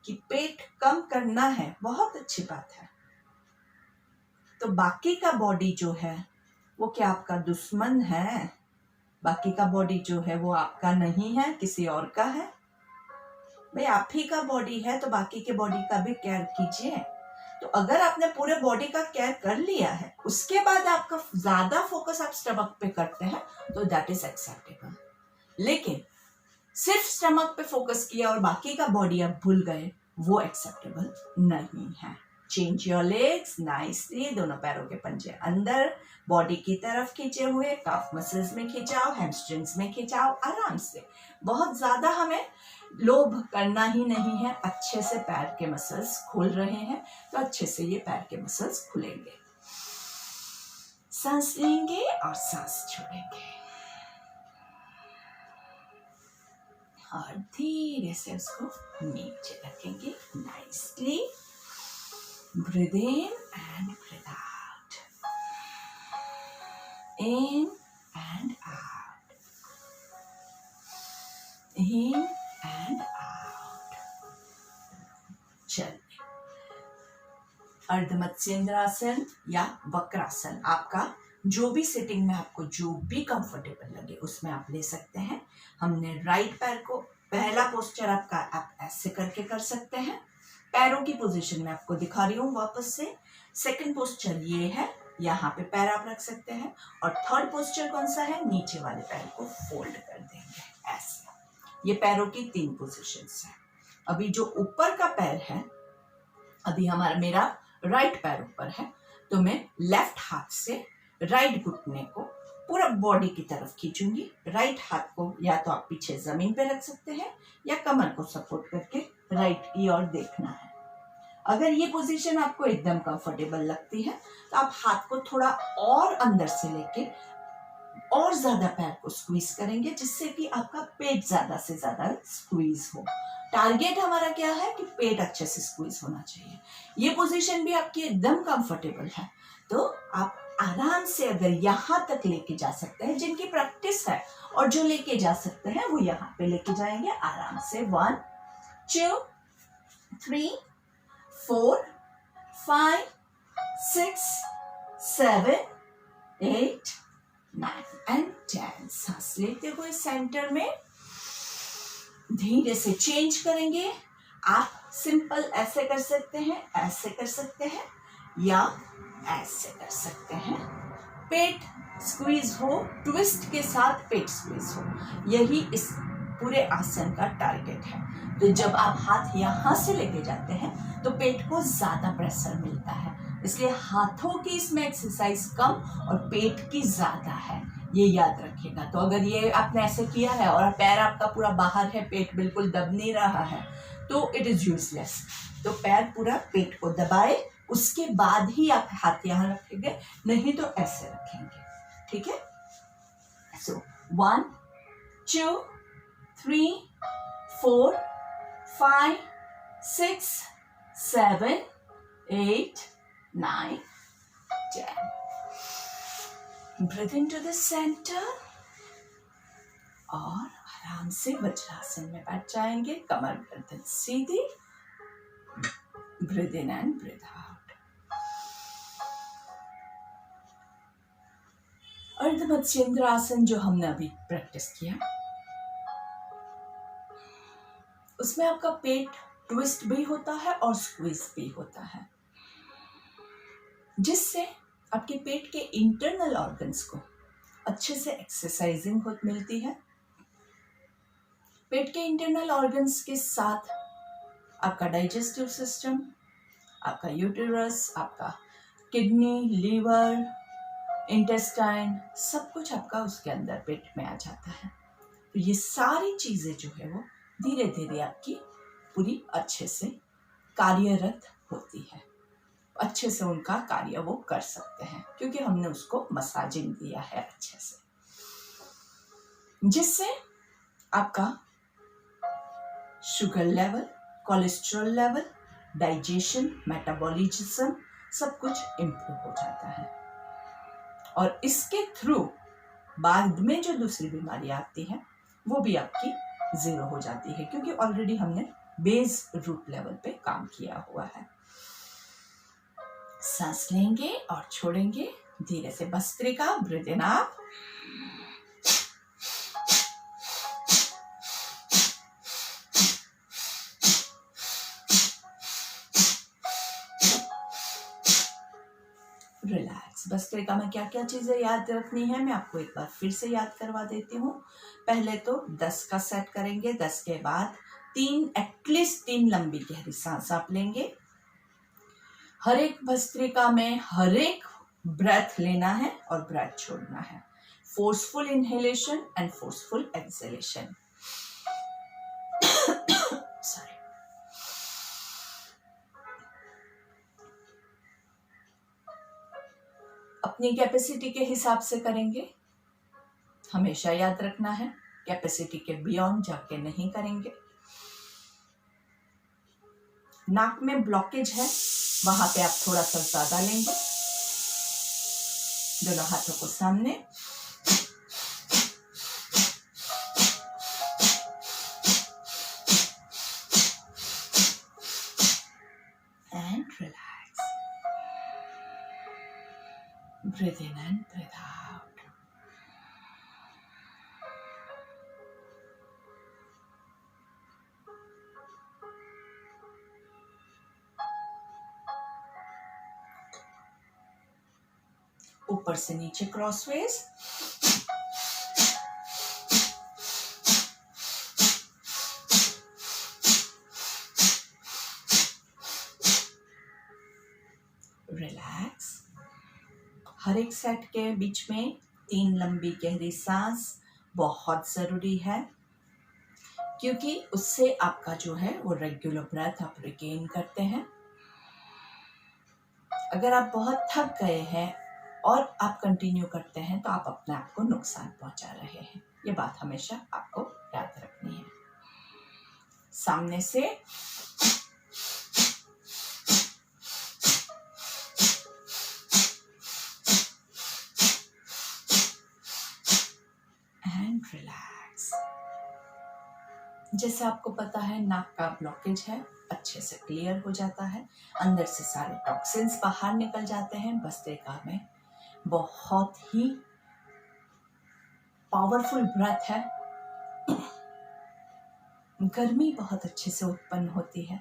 कि पेट कम करना है, बहुत अच्छी बात है, तो बाकी का बॉडी जो है वो क्या आपका दुश्मन है? बाकी का बॉडी जो है वो आपका नहीं है, किसी और का है। भाई आप ही का बॉडी है तो बाकी के बॉडी का भी केयर कीजिए। तो अगर आपने पूरे बॉडी का केयर कर लिया है, उसके बाद आपका ज्यादा फोकस आप स्टमक पे करते हैं तो दैट इज एक्सेप्टेबल। लेकिन सिर्फ स्टमक पे फोकस किया और बाकी का बॉडी आप भूल गए, वो एक्सेप्टेबल नहीं है। चेंज योर लेग्स नाइसली, दोनों पैरों के पंजे अंदर, बॉडी की तरफ खींचे हुए, काफ मसल्स में खिंचाव, हैमस्ट्रिंग्स में खिंचाव, आराम से। बहुत ज्यादा हमें लोभ करना ही नहीं है। अच्छे से पैर के मसल्स खुल रहे हैं तो अच्छे से ये पैर के मसल्स खुलेंगे। सांस लेंगे और सांस छोड़ेंगे और धीरे से उसको नीचे रखेंगे nicely. Breathe in and breathe out, in and out, in and out. चलिए, अर्ध मत्स्येंद्रासन या वक्रासन, आपका जो भी सिटिंग में आपको जो भी कंफर्टेबल लगे उसमें आप ले सकते हैं। हमने राइट पैर को, पहला पोस्चर आपका आप ऐसे करके कर सकते हैं, पैरों की पोजीशन में आपको दिखा रही हूँ वापस से। सेकंड पोस्चर ये है, यहाँ पे पैर आप रख सकते हैं। और थर्ड पोस्चर कौन सा है? नीचे वाले पैर को फोल्ड कर देंगे ऐसे। ये पैरों की 3 पोजीशंस है। अभी जो ऊपर का पैर है, अभी मेरा राइट पैर ऊपर है, तो मैं लेफ्ट हाथ से राइट घुटने को पूरा बॉडी की तरफ खींचूंगी। राइट हाथ को या तो आप पीछे जमीन पे रख सकते हैं या कमर को सपोर्ट करके राइट की ओर देखना है। अगर ये पोजीशन आपको एकदम कंफर्टेबल लगती है तो आप हाथ को थोड़ा और अंदर से लेके और ज्यादा पैर को स्क्वीज करेंगे, जिससे कि आपका पेट ज्यादा से ज्यादा स्क्वीज हो। टारगेट हमारा क्या है कि पेट अच्छे से स्क्वीज होना चाहिए। ये पोजीशन भी आपकी एकदम कंफर्टेबल है तो आप आराम से अगर यहाँ तक लेके जा सकते हैं, जिनकी प्रैक्टिस है और जो लेके जा सकते हैं वो यहाँ पे लेके जाएंगे आराम से। 1 2 3 4 5 6 7 8 9 and 10। सांस लेते हुए सेंटर में धीरे से चेंज करेंगे। आप सिंपल ऐसे कर सकते हैं, ऐसे कर सकते हैं या ऐसे कर सकते हैं। पेट स्क्वीज हो, ट्विस्ट के साथ पेट स्क्वीज हो, यही इस पूरे आसन का टारगेट है। तो जब आप हाथ यहाँ से लेके जाते हैं तो पेट को ज्यादा प्रेशर मिलता है, इसलिए हाथों की इसमें एक्सरसाइज कम और पेट की ज्यादा है, ये याद रखिएगा। तो अगर ये आपने ऐसे किया है और पैर आपका पूरा बाहर है, पेट बिल्कुल दब नहीं रहा है, तो इट इज यूजलेस। तो पैर पूरा पेट को दबाए, उसके बाद ही आप हाथ यहाँ रखेंगे, नहीं तो ऐसे रखेंगे। ठीक है? सो 1 2 3 4 5 6 7 8 9 10। ब्रीथ इनटू द सेंटर और आराम से वज्रासन में बैठ जाएंगे, कमर गर्दन सीधी। Breathe in and breathe out. Ardha Matsyendrasana जो हमने अभी प्रैक्टिस किया, उसमें आपका पेट ट्विस्ट भी होता है और स्क्वीज भी होता है, जिससे आपके पेट के इंटरनल ऑर्गन्स को अच्छे से एक्सरसाइजिंग मिलती है। पेट के इंटरनल ऑर्गन्स के साथ आपका डाइजेस्टिव सिस्टम, आपका यूटेरस, आपका किडनी, लीवर, इंटेस्टाइन, सब कुछ आपका उसके अंदर पेट में आ जाता है। तो ये सारी चीजें जो है वो धीरे धीरे आपकी पूरी अच्छे से कार्यरत होती है, अच्छे से उनका कार्य वो कर सकते हैं, क्योंकि हमने उसको मसाजिंग दिया है अच्छे से, जिससे आपका sugar level, cholesterol level, digestion, metabolism सब कुछ इम्प्रूव हो जाता है। और इसके थ्रू बाद में जो दूसरी बीमारी आती है वो भी आपकी जीरो हो जाती है, क्योंकि ऑलरेडी हमने बेस रूट लेवल पे काम किया हुआ है। सांस लेंगे और छोड़ेंगे धीरे से। Bhastrika, breathe in up, relax. Bhastrika में क्या क्या चीजें याद रखनी है मैं आपको एक बार फिर से याद करवा देती हूँ। पहले तो 10 का सेट करेंगे, 10 के बाद एटलीस्ट 3 लंबी गहरी सांस आप लेंगे। हर एक भस्त्रिका में हर एक ब्रेथ लेना है और ब्रेथ छोड़ना है। Forceful inhalation and forceful exhalation. Sorry. अपनी कैपेसिटी के हिसाब से करेंगे। हमेशा याद रखना है कैपेसिटी के बियॉन्ड जाके नहीं करेंगे। नाक में ब्लॉकेज है वहां पे आप थोड़ा सा ज्यादा लेंगे। दोनों हाथों को सामने, and relax. Breathe in and breathe out. ऊपर से नीचे क्रॉसवेज। रिलैक्स। हर एक सेट के बीच में 3 लंबी गहरी सांस बहुत जरूरी है, क्योंकि उससे आपका जो है वो रेगुलर ब्रेथ आप रिगेन करते हैं। अगर आप बहुत थक गए हैं और आप कंटिन्यू करते हैं तो आप अपने आप को नुकसान पहुंचा रहे हैं। ये बात हमेशा आपको याद रखनी है। सामने से एंड रिलैक्स। जैसे आपको पता है नाक का ब्लॉकेज है, अच्छे से क्लियर हो जाता है, अंदर से सारे टॉक्सिन्स बाहर निकल जाते हैं। भस्त्रिका में बहुत ही पावरफुल ब्रेथ है। गर्मी बहुत अच्छे से उत्पन्न होती है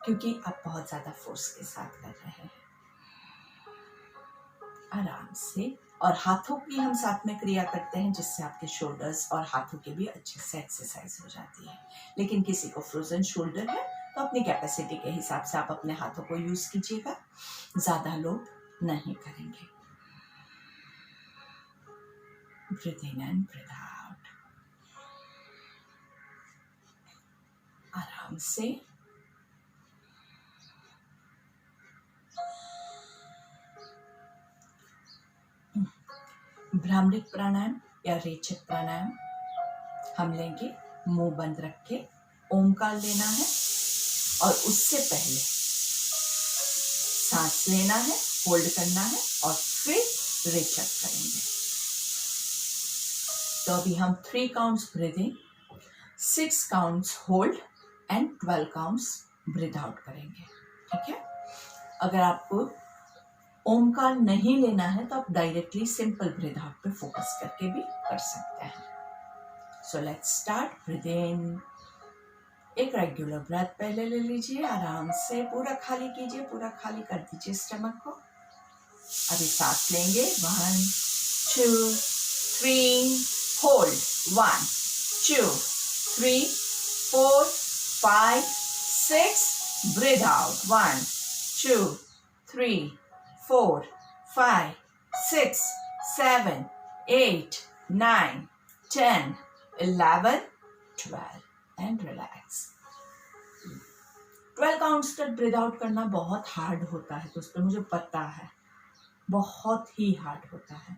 क्योंकि आप बहुत ज्यादा फोर्स के साथ कर रहे हैं। आराम से, और हाथों की हम साथ में क्रिया करते हैं जिससे आपके शोल्डर्स और हाथों की भी अच्छे से एक्सरसाइज हो जाती है। लेकिन किसी को फ्रोजन शोल्डर है तो अपनी कैपेसिटी के हिसाब से आप अपने हाथों को यूज कीजिएगा, ज्यादा लोड नहीं करेंगे। Breathe in and breathe out. आराम से। भ्रामरिक प्राणायाम या रेचक प्राणायाम हम लेंगे। मुंह बंद रख के ओमकार लेना है और उससे पहले सांस लेना है, होल्ड करना है और फिर रेचक करेंगे। तो अभी हम 3 counts breathing, 6 counts hold and 12 counts breathe out करेंगे। ठीक है। अगर आपको ओमकार नहीं लेना है तो आप डायरेक्टली सिंपल ब्रीथ आउट पे फोकस करके भी कर सकते हैं। So let's start. ब्रीथ इन, एक रेगुलर ब्रेथ पहले ले लीजिए, आराम से पूरा खाली कीजिए, पूरा खाली कर दीजिए स्टमक को। अभी सांस लेंगे, 1 2 3, hold 1 2 3 4 5 6, breathe out 1 2 3 4 5 6 7 8 9 10 11 12 and relax. 12 counts तक ब्रीथ आउट करना बहुत हार्ड होता है दोस्तों, मुझे पता है, बहुत ही हार्ड होता है,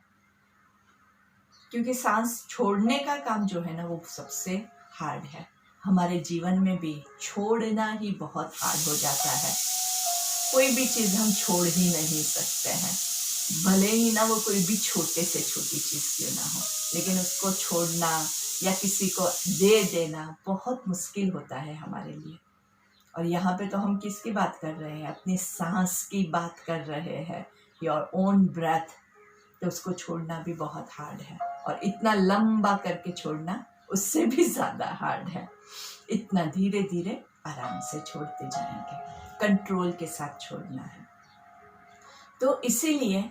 क्योंकि सांस छोड़ने का काम जो है ना वो सबसे हार्ड है। हमारे जीवन में भी छोड़ना ही बहुत हार्ड हो जाता है। कोई भी चीज़ हम छोड़ ही नहीं सकते हैं, भले ही ना वो कोई भी छोटे से छोटी चीज़ क्यों ना हो, लेकिन उसको छोड़ना या किसी को दे देना बहुत मुश्किल होता है हमारे लिए। और यहाँ पे तो हम किसकी बात कर रहे हैं? अपनी सांस की बात कर रहे हैं, योर ओन ब्रेथ। तो उसको छोड़ना भी बहुत हार्ड है, और इतना लंबा करके छोड़ना उससे भी ज़्यादा हार्ड है। इतना धीरे धीरे आराम से छोड़ते जाएंगे, कंट्रोल के साथ छोड़ना है। तो इसीलिए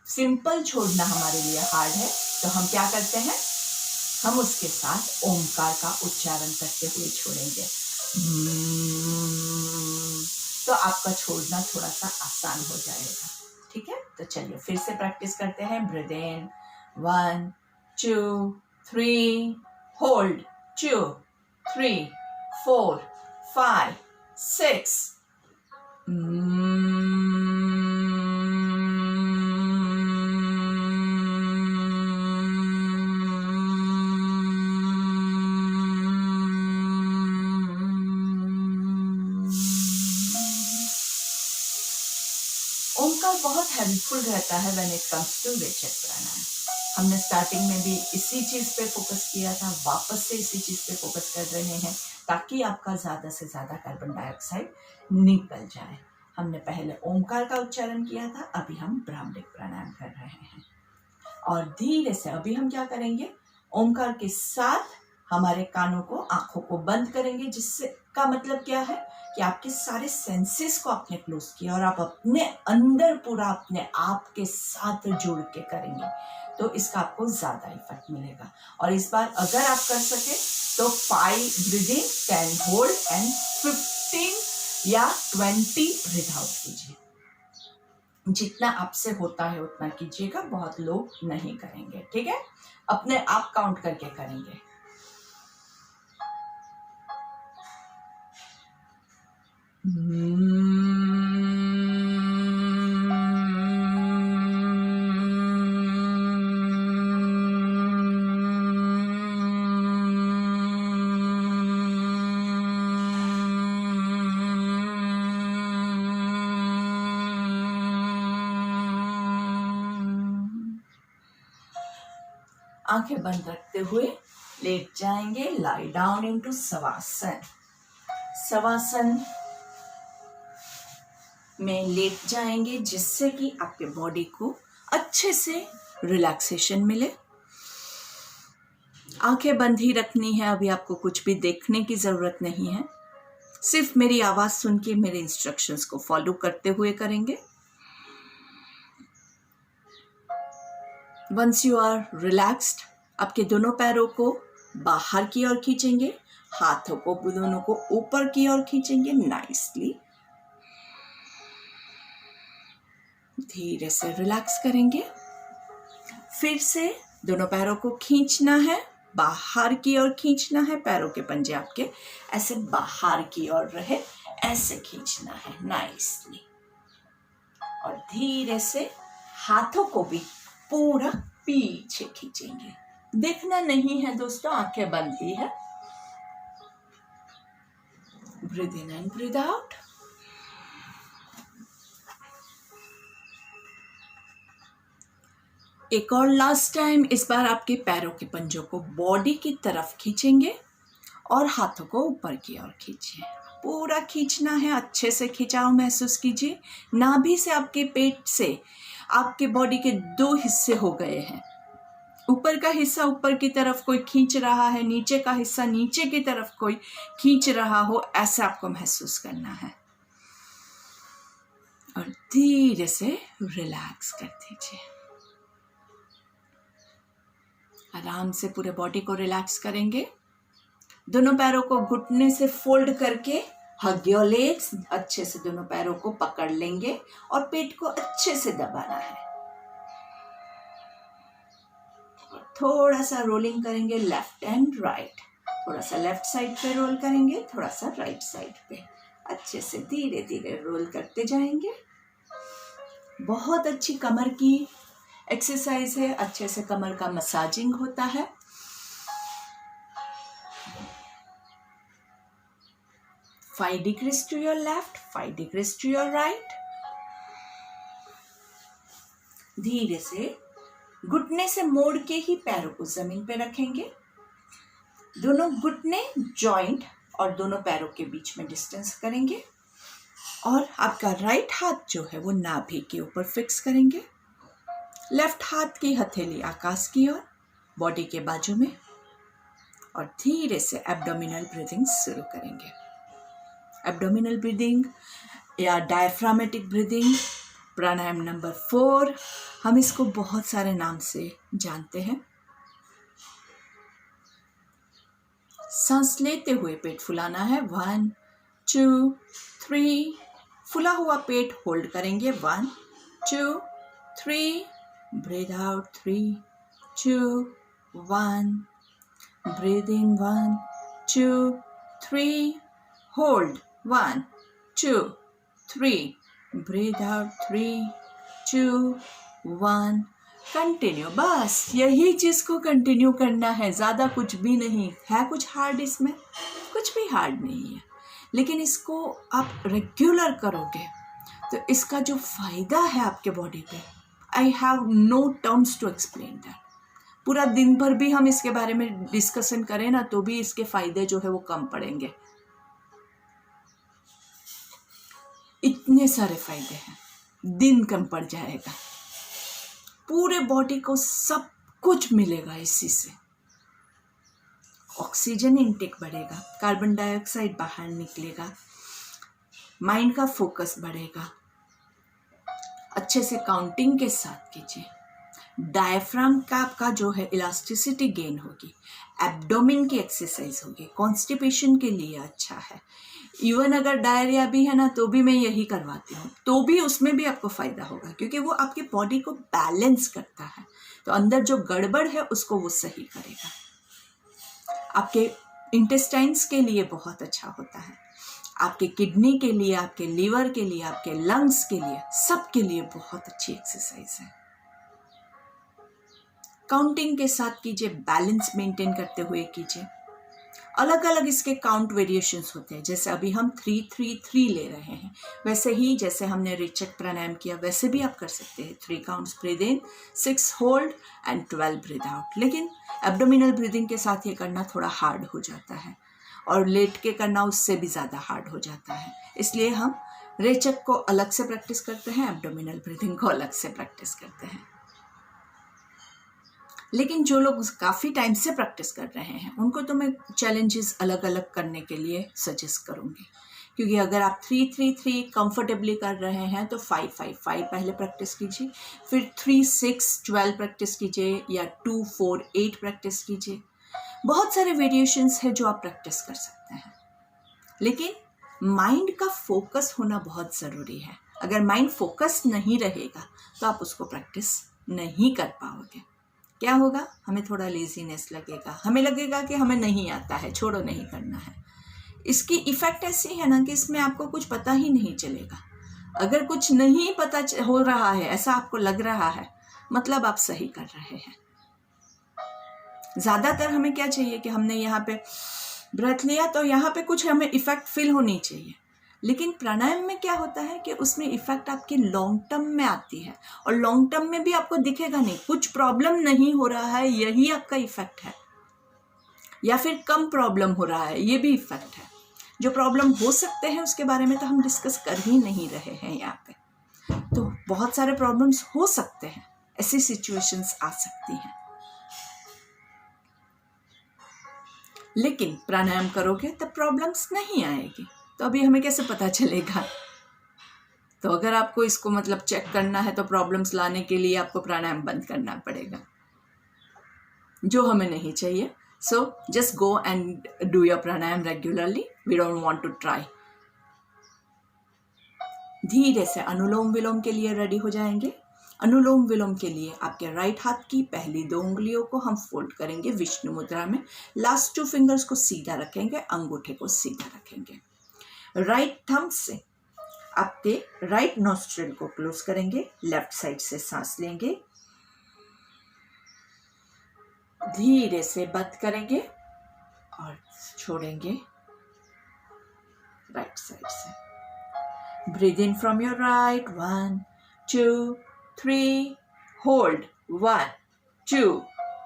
सिंपल छोड़ना हमारे लिए हार्ड है। तो हम क्या करते हैं? हम उसके साथ ओमकार का उच्चारण करते हुए छोड़ेंगे। तो आपका छोड़ना थोड़ा सा आसान हो जाएगा। ठीक है, तो चलिए फिर से प्रैक्टिस करते हैं। ब्रीथ इन 1 2 3, होल्ड 2 3 4 5 6। ओमकार बहुत हेल्पफुल रहता है व्हेन इट कम्स टू रेचक प्राणायाम। हमने स्टार्टिंग में भी इसी चीज़ पे फोकस किया था, वापस से इसी चीज़ पे फोकस कर रहे हैं ताकि आपका ज़्यादा से ज़्यादा कार्बन डाइऑक्साइड निकल जाए। हमने पहले ओमकार का उच्चारण किया था, अभी हम ब्राह्मणिक प्राणायाम कर रहे हैं। और धीरे से अभी हम क्या करेंगे? ओमकार के साथ हमारे कानों को, आंखों को बंद करेंगे, जिससे का मतलब क्या है कि आपके सारे सेंसेस को आपने क्लोज किया और आप अपने अंदर पूरा अपने आप के साथ जुड़ के करेंगे, तो इसका आपको ज्यादा इफेक्ट मिलेगा। और इस बार अगर आप कर सके तो 5 ब्रीदिंग, 10 होल्ड एंड 15 या 20 ब्रीथ आउट कीजिए। जितना आपसे होता है उतना कीजिएगा, बहुत लोग नहीं करेंगे। ठीक है, अपने आप काउंट करके करेंगे। आंखें बंद रखते हुए लेट जाएंगे। Lie down into shavasana. Shavasana में लेट जाएंगे, जिससे कि आपके बॉडी को अच्छे से रिलैक्सेशन मिले। आंखें बंद ही रखनी है, अभी आपको कुछ भी देखने की जरूरत नहीं है, सिर्फ मेरी आवाज सुन के मेरे इंस्ट्रक्शंस को फॉलो करते हुए करेंगे। वंस यू आर रिलैक्स्ड, आपके दोनों पैरों को बाहर की ओर खींचेंगे, हाथों को दोनों को ऊपर की ओर खींचेंगे नाइसली। धीरे से रिलैक्स करेंगे। फिर से दोनों पैरों को खींचना है, बाहर की ओर खींचना है। पैरों के पंजे आपके ऐसे बाहर की ओर रहे, ऐसे खींचना है नाइसली। और धीरे से हाथों को भी पूरा पीछे खींचेंगे। देखना नहीं है दोस्तों, आंखें बंद ही है। Breathe in and breathe out. एक और लास्ट टाइम, इस बार आपके पैरों के पंजों को बॉडी की तरफ खींचेंगे और हाथों को ऊपर की ओर खींचिए। पूरा खींचना है, अच्छे से खिंचाव महसूस कीजिए। नाभि से आपके पेट से आपके बॉडी के 2 हिस्से हो गए हैं। ऊपर का हिस्सा ऊपर की तरफ कोई खींच रहा है, नीचे का हिस्सा नीचे की तरफ कोई खींच रहा हो, ऐसा आपको महसूस करना है। और धीरे से रिलैक्स कर दीजिए। आराम से पूरे बॉडी को रिलैक्स करेंगे। दोनों पैरों को घुटने से फोल्ड करके हग योर लेग्स, अच्छे से दोनों पैरों को पकड़ लेंगे और पेट को अच्छे से दबाना है। और थोड़ा सा रोलिंग करेंगे लेफ्ट एंड राइट। थोड़ा सा लेफ्ट साइड पे रोल करेंगे, थोड़ा सा राइट साइड पे। अच्छे से धीरे धीरे रोल करते जाएंगे। बहुत अच्छी कमर की एक्सरसाइज है, अच्छे से कमर का मसाजिंग होता है। 5 degrees to your left, 5 degrees to your right. धीरे से घुटने से मोड़ के ही पैरों को जमीन पे रखेंगे। दोनों घुटने जॉइंट और दोनों पैरों के बीच में डिस्टेंस करेंगे और आपका राइट हाथ जो है वो नाभि के ऊपर फिक्स करेंगे। लेफ्ट हाथ की हथेली आकाश की ओर, बॉडी के बाजू में, और धीरे से एब्डोमिनल ब्रीदिंग शुरू करेंगे। एब्डोमिनल ब्रीदिंग या डायफ्रामेटिक ब्रीदिंग, प्राणायाम नंबर 4, हम इसको बहुत सारे नाम से जानते हैं। सांस लेते हुए पेट फुलाना है, 1 2 3, फुला हुआ पेट होल्ड करेंगे, 1 2 3, ब्रीथ आउट, 3 2 1, ब्रीथ इन, 1 2 3, होल्ड, 1 2 3, ब्रीथ आउट, 3 2 1, कंटिन्यू। बस यही चीज को कंटिन्यू करना है, ज्यादा कुछ भी नहीं है। कुछ हार्ड इसमें कुछ भी हार्ड नहीं है, लेकिन इसको आप रेगुलर करोगे तो इसका जो फायदा है आपके बॉडी पे, I have no terms to explain that. पूरा दिन भर भी हम इसके बारे में डिस्कशन करें ना तो भी इसके फायदे जो है वो कम पड़ेंगे। इतने सारे फायदे हैं, दिन कम पड़ जाएगा। पूरे बॉडी को सब कुछ मिलेगा इसी से। ऑक्सीजन इनटेक बढ़ेगा, कार्बन डाइऑक्साइड बाहर निकलेगा, माइंड का फोकस बढ़ेगा। अच्छे से काउंटिंग के साथ कीजिए। डायफ्राम का आपका जो है इलास्टिसिटी गेन होगी, एब्डोमिन की एक्सरसाइज होगी, कॉन्स्टिपेशन के लिए अच्छा है। इवन अगर डायरिया भी है ना तो भी मैं यही करवाती हूँ, तो भी उसमें भी आपको फायदा होगा, क्योंकि वो आपकी बॉडी को बैलेंस करता है। तो अंदर जो गड़बड़ है उसको वो सही करेगा। आपके इंटेस्टाइन्स के लिए बहुत अच्छा होता है, आपके किडनी के लिए, आपके लीवर के लिए, आपके लंग्स के लिए, सबके लिए बहुत अच्छी एक्सरसाइज है। काउंटिंग के साथ कीजिए, बैलेंस मेंटेन करते हुए कीजिए। अलग अलग इसके काउंट वेरिएशंस होते हैं। जैसे अभी हम 3-3-3 ले रहे हैं, वैसे ही जैसे हमने रेचक प्राणायाम किया वैसे भी आप कर सकते हैं। 3 counts breathe in, 6 hold and 12 breathe out. लेकिन एब्डोमिनल ब्रीदिंग के साथ ये करना थोड़ा हार्ड हो जाता है और लेट के करना उससे भी ज़्यादा हार्ड हो जाता है। इसलिए हम रेचक को अलग से प्रैक्टिस करते हैं, एब्डोमिनल ब्रीदिंग को अलग से प्रैक्टिस करते हैं। लेकिन जो लोग काफ़ी टाइम से प्रैक्टिस कर रहे हैं उनको तो मैं चैलेंजेस अलग अलग करने के लिए सजेस्ट करूँगी, क्योंकि अगर आप 3-3-3 कंफर्टेबली कर रहे हैं तो 5-5-5 पहले प्रैक्टिस कीजिए, फिर 3-6-12 प्रैक्टिस कीजिए, या 2-4-8 प्रैक्टिस कीजिए। बहुत सारे वेरिएशंस है जो आप प्रैक्टिस कर सकते हैं, लेकिन माइंड का फोकस होना बहुत ज़रूरी है। अगर माइंड फोकस नहीं रहेगा तो आप उसको प्रैक्टिस नहीं कर पाओगे। क्या होगा, हमें थोड़ा लेजीनेस लगेगा, हमें लगेगा कि हमें नहीं आता है, छोड़ो नहीं करना है। इसकी इफ़ेक्ट ऐसी है ना कि इसमें आपको कुछ पता ही नहीं चलेगा। अगर कुछ नहीं पता हो रहा है, ऐसा आपको लग रहा है, मतलब आप सही कर रहे हैं। ज़्यादातर हमें क्या चाहिए कि हमने यहाँ पे ब्रेथ लिया तो यहाँ पे कुछ हमें इफ़ेक्ट फील होनी चाहिए। लेकिन प्राणायाम में क्या होता है कि उसमें इफ़ेक्ट आपके लॉन्ग टर्म में आती है, और लॉन्ग टर्म में भी आपको दिखेगा नहीं, कुछ प्रॉब्लम नहीं हो रहा है, यही आपका इफ़ेक्ट है, या फिर कम प्रॉब्लम हो रहा है, ये भी इफ़ेक्ट है। जो प्रॉब्लम हो सकते हैं उसके बारे में तो हम डिस्कस कर ही नहीं रहे हैं यहाँ पे। तो बहुत सारे प्रॉब्लम्स हो सकते हैं, ऐसी सिचुएशंस आ सकती हैं, लेकिन प्राणायाम करोगे तब प्रॉब्लम्स नहीं आएगी। तो अभी हमें कैसे पता चलेगा? तो अगर आपको इसको मतलब चेक करना है तो प्रॉब्लम्स लाने के लिए आपको प्राणायाम बंद करना पड़ेगा, जो हमें नहीं चाहिए। So just go and do your pranayama regularly, we don't want to try. धीरे से अनुलोम विलोम के लिए रेडी हो जाएंगे। अनुलोम विलोम के लिए आपके राइट हाथ की पहली 2 उंगलियों को हम फोल्ड करेंगे विष्णु मुद्रा में। लास्ट 2 फिंगर्स को सीधा रखेंगे, अंगूठे को सीधा रखेंगे। राइट थंब से आपके राइट नॉस्ट्रिल को क्लोज करेंगे, लेफ्ट साइड से सांस लेंगे, धीरे से बंद करेंगे और छोड़ेंगे। राइट साइड से। Breathe in from your right, 1 2 3, hold 1 2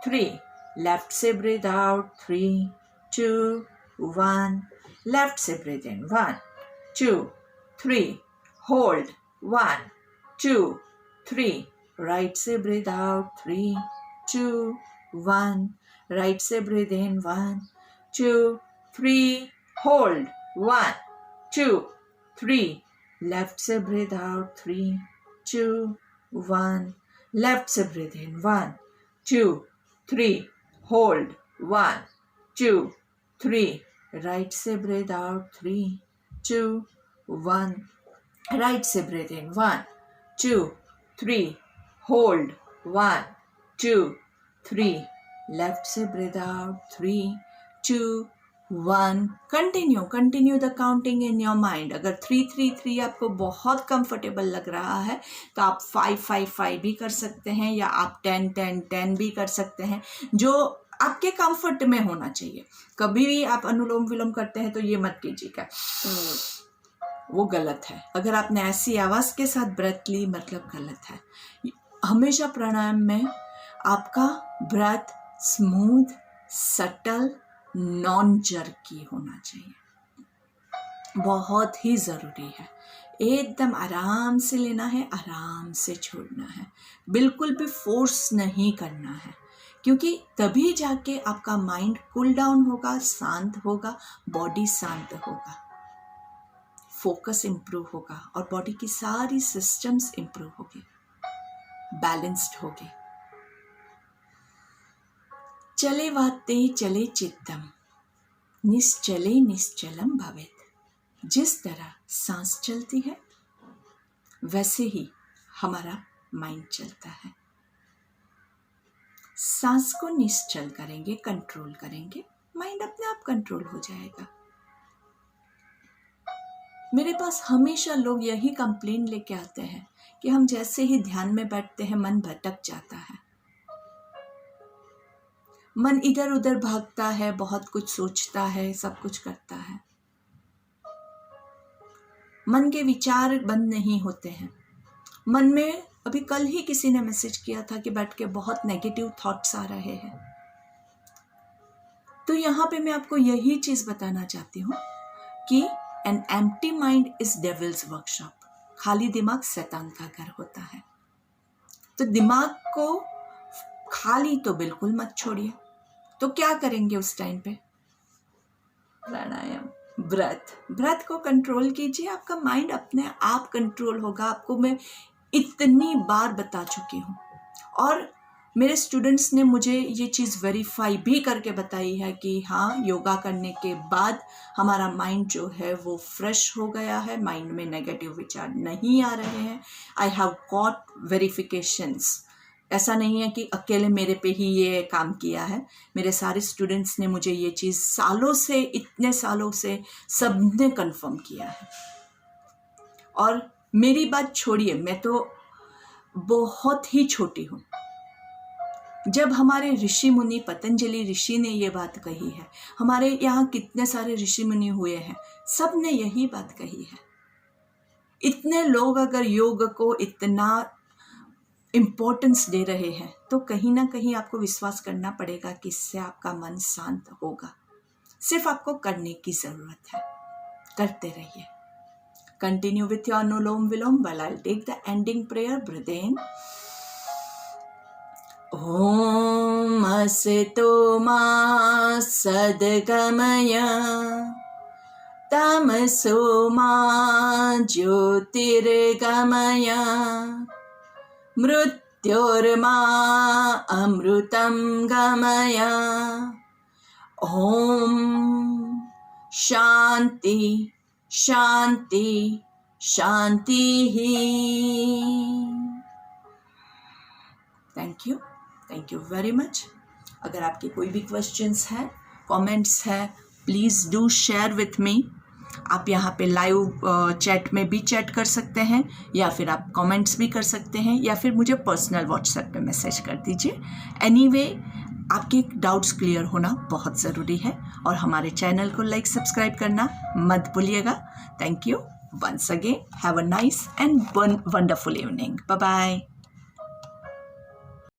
3, left से ब्रीद आउट 3 2 1, लेफ्ट से ब्रीद इन 1 2 3, होल्ड 1 2 3, राइट से ब्रीद आउट 3 2 1, राइट से ब्रीद इन 1 2 3, होल्ड 1 2 3, लेफ्ट से ब्रीद आउट 3 2 1, लेफ्ट से ब्रीद इन 1 2 3, होल्ड 1 2 3, राइट से ब्रीद आउट 3 2 1, राइट से ब्रीद इन 1 2 3, होल्ड 1 2 3, लेफ्ट से breathe out 3 2 1। Continue the counting in your mind. अगर 3 3 3 आपको बहुत कंफर्टेबल लग रहा है तो आप 5 5 5 भी कर सकते हैं, या आप 10 10 10 भी कर सकते हैं, जो आपके कंफर्ट में होना चाहिए। कभी भी आप अनुलोम विलोम करते हैं तो ये मत कीजिएगा, वो गलत है। अगर आपने ऐसी आवाज के साथ ब्रेथ ली मतलब गलत है। हमेशा प्राणायाम में आपका breath smooth, subtle, non jerky होना चाहिए, बहुत ही ज़रूरी है। एकदम आराम से लेना है, आराम से छोड़ना है, बिल्कुल भी फोर्स नहीं करना है, क्योंकि तभी जाके आपका माइंड कूल डाउन होगा, शांत होगा, बॉडी शांत होगा, फोकस इम्प्रूव होगा और बॉडी की सारी सिस्टम्स इम्प्रूव होगी, बैलेंस्ड होगी। चले वाते चले चित्तम, निश्चले निश्चलम भवेत्। जिस तरह सांस चलती है वैसे ही हमारा माइंड चलता है। सांस को निश्चल करेंगे, कंट्रोल करेंगे, माइंड अपने आप कंट्रोल हो जाएगा। मेरे पास हमेशा लोग यही कंप्लेन लेके आते हैं कि हम जैसे ही ध्यान में बैठते हैं मन भटक जाता है, मन इधर उधर भागता है, बहुत कुछ सोचता है, सब कुछ करता है, मन के विचार बंद नहीं होते हैं। मन में अभी कल ही किसी ने मैसेज किया था कि बैठ के बहुत नेगेटिव थॉट्स आ रहे हैं। तो यहाँ पे मैं आपको यही चीज बताना चाहती हूँ कि an empty mind is devils workshop. खाली दिमाग शैतान का घर होता है। तो दिमाग को खाली तो बिल्कुल मत छोड़िए। तो क्या करेंगे उस टाइम पे? प्राणायाम, ब्रेथ को कंट्रोल कीजिए, आपका माइंड अपने आप कंट्रोल होगा। आपको मैं इतनी बार बता चुकी हूँ और मेरे स्टूडेंट्स ने मुझे ये चीज़ वेरीफाई भी करके बताई है कि हाँ, योगा करने के बाद हमारा माइंड जो है वो फ्रेश हो गया है, माइंड में नेगेटिव विचार नहीं आ रहे हैं। I have got verifications. ऐसा नहीं है कि अकेले मेरे पे ही ये काम किया है, मेरे सारे स्टूडेंट्स ने मुझे ये चीज़ सालों से, इतने सालों से सबने कंफर्म किया है। और मेरी बात छोड़िए, मैं तो बहुत ही छोटी हूँ। जब हमारे ऋषि मुनि, पतंजलि ऋषि ने ये बात कही है, हमारे यहाँ कितने सारे ऋषि मुनि हुए हैं, सब ने यही बात कही है। इतने लोग अगर योग को इतना इम्पोर्टेंस दे रहे हैं तो कहीं ना कहीं आपको विश्वास करना पड़ेगा कि इससे आपका मन शांत होगा। सिर्फ आपको करने की जरूरत है, करते रहिए। Continue with your anulom vilom while I'll take the ending prayer. Breathe in. Om असतो मा सद्गमय तमसो मा ज्योतिर्गमय मृत्योर्मा अमृतं गमय। ओम शांति शांति शांति ही। Thank you very much. अगर आपके कोई भी क्वेश्चंस हैं, कमेंट्स हैं, please do share with me. आप यहाँ पे लाइव चैट में भी चैट कर सकते हैं, या फिर आप कमेंट्स भी कर सकते हैं, या फिर मुझे पर्सनल व्हाट्सएप पे मैसेज कर दीजिए। एनीवे, आपके डाउट्स क्लियर होना बहुत ज़रूरी है और हमारे चैनल को लाइक सब्सक्राइब करना मत भूलिएगा। Thank you once again. Have a nice and wonderful evening. Bye bye.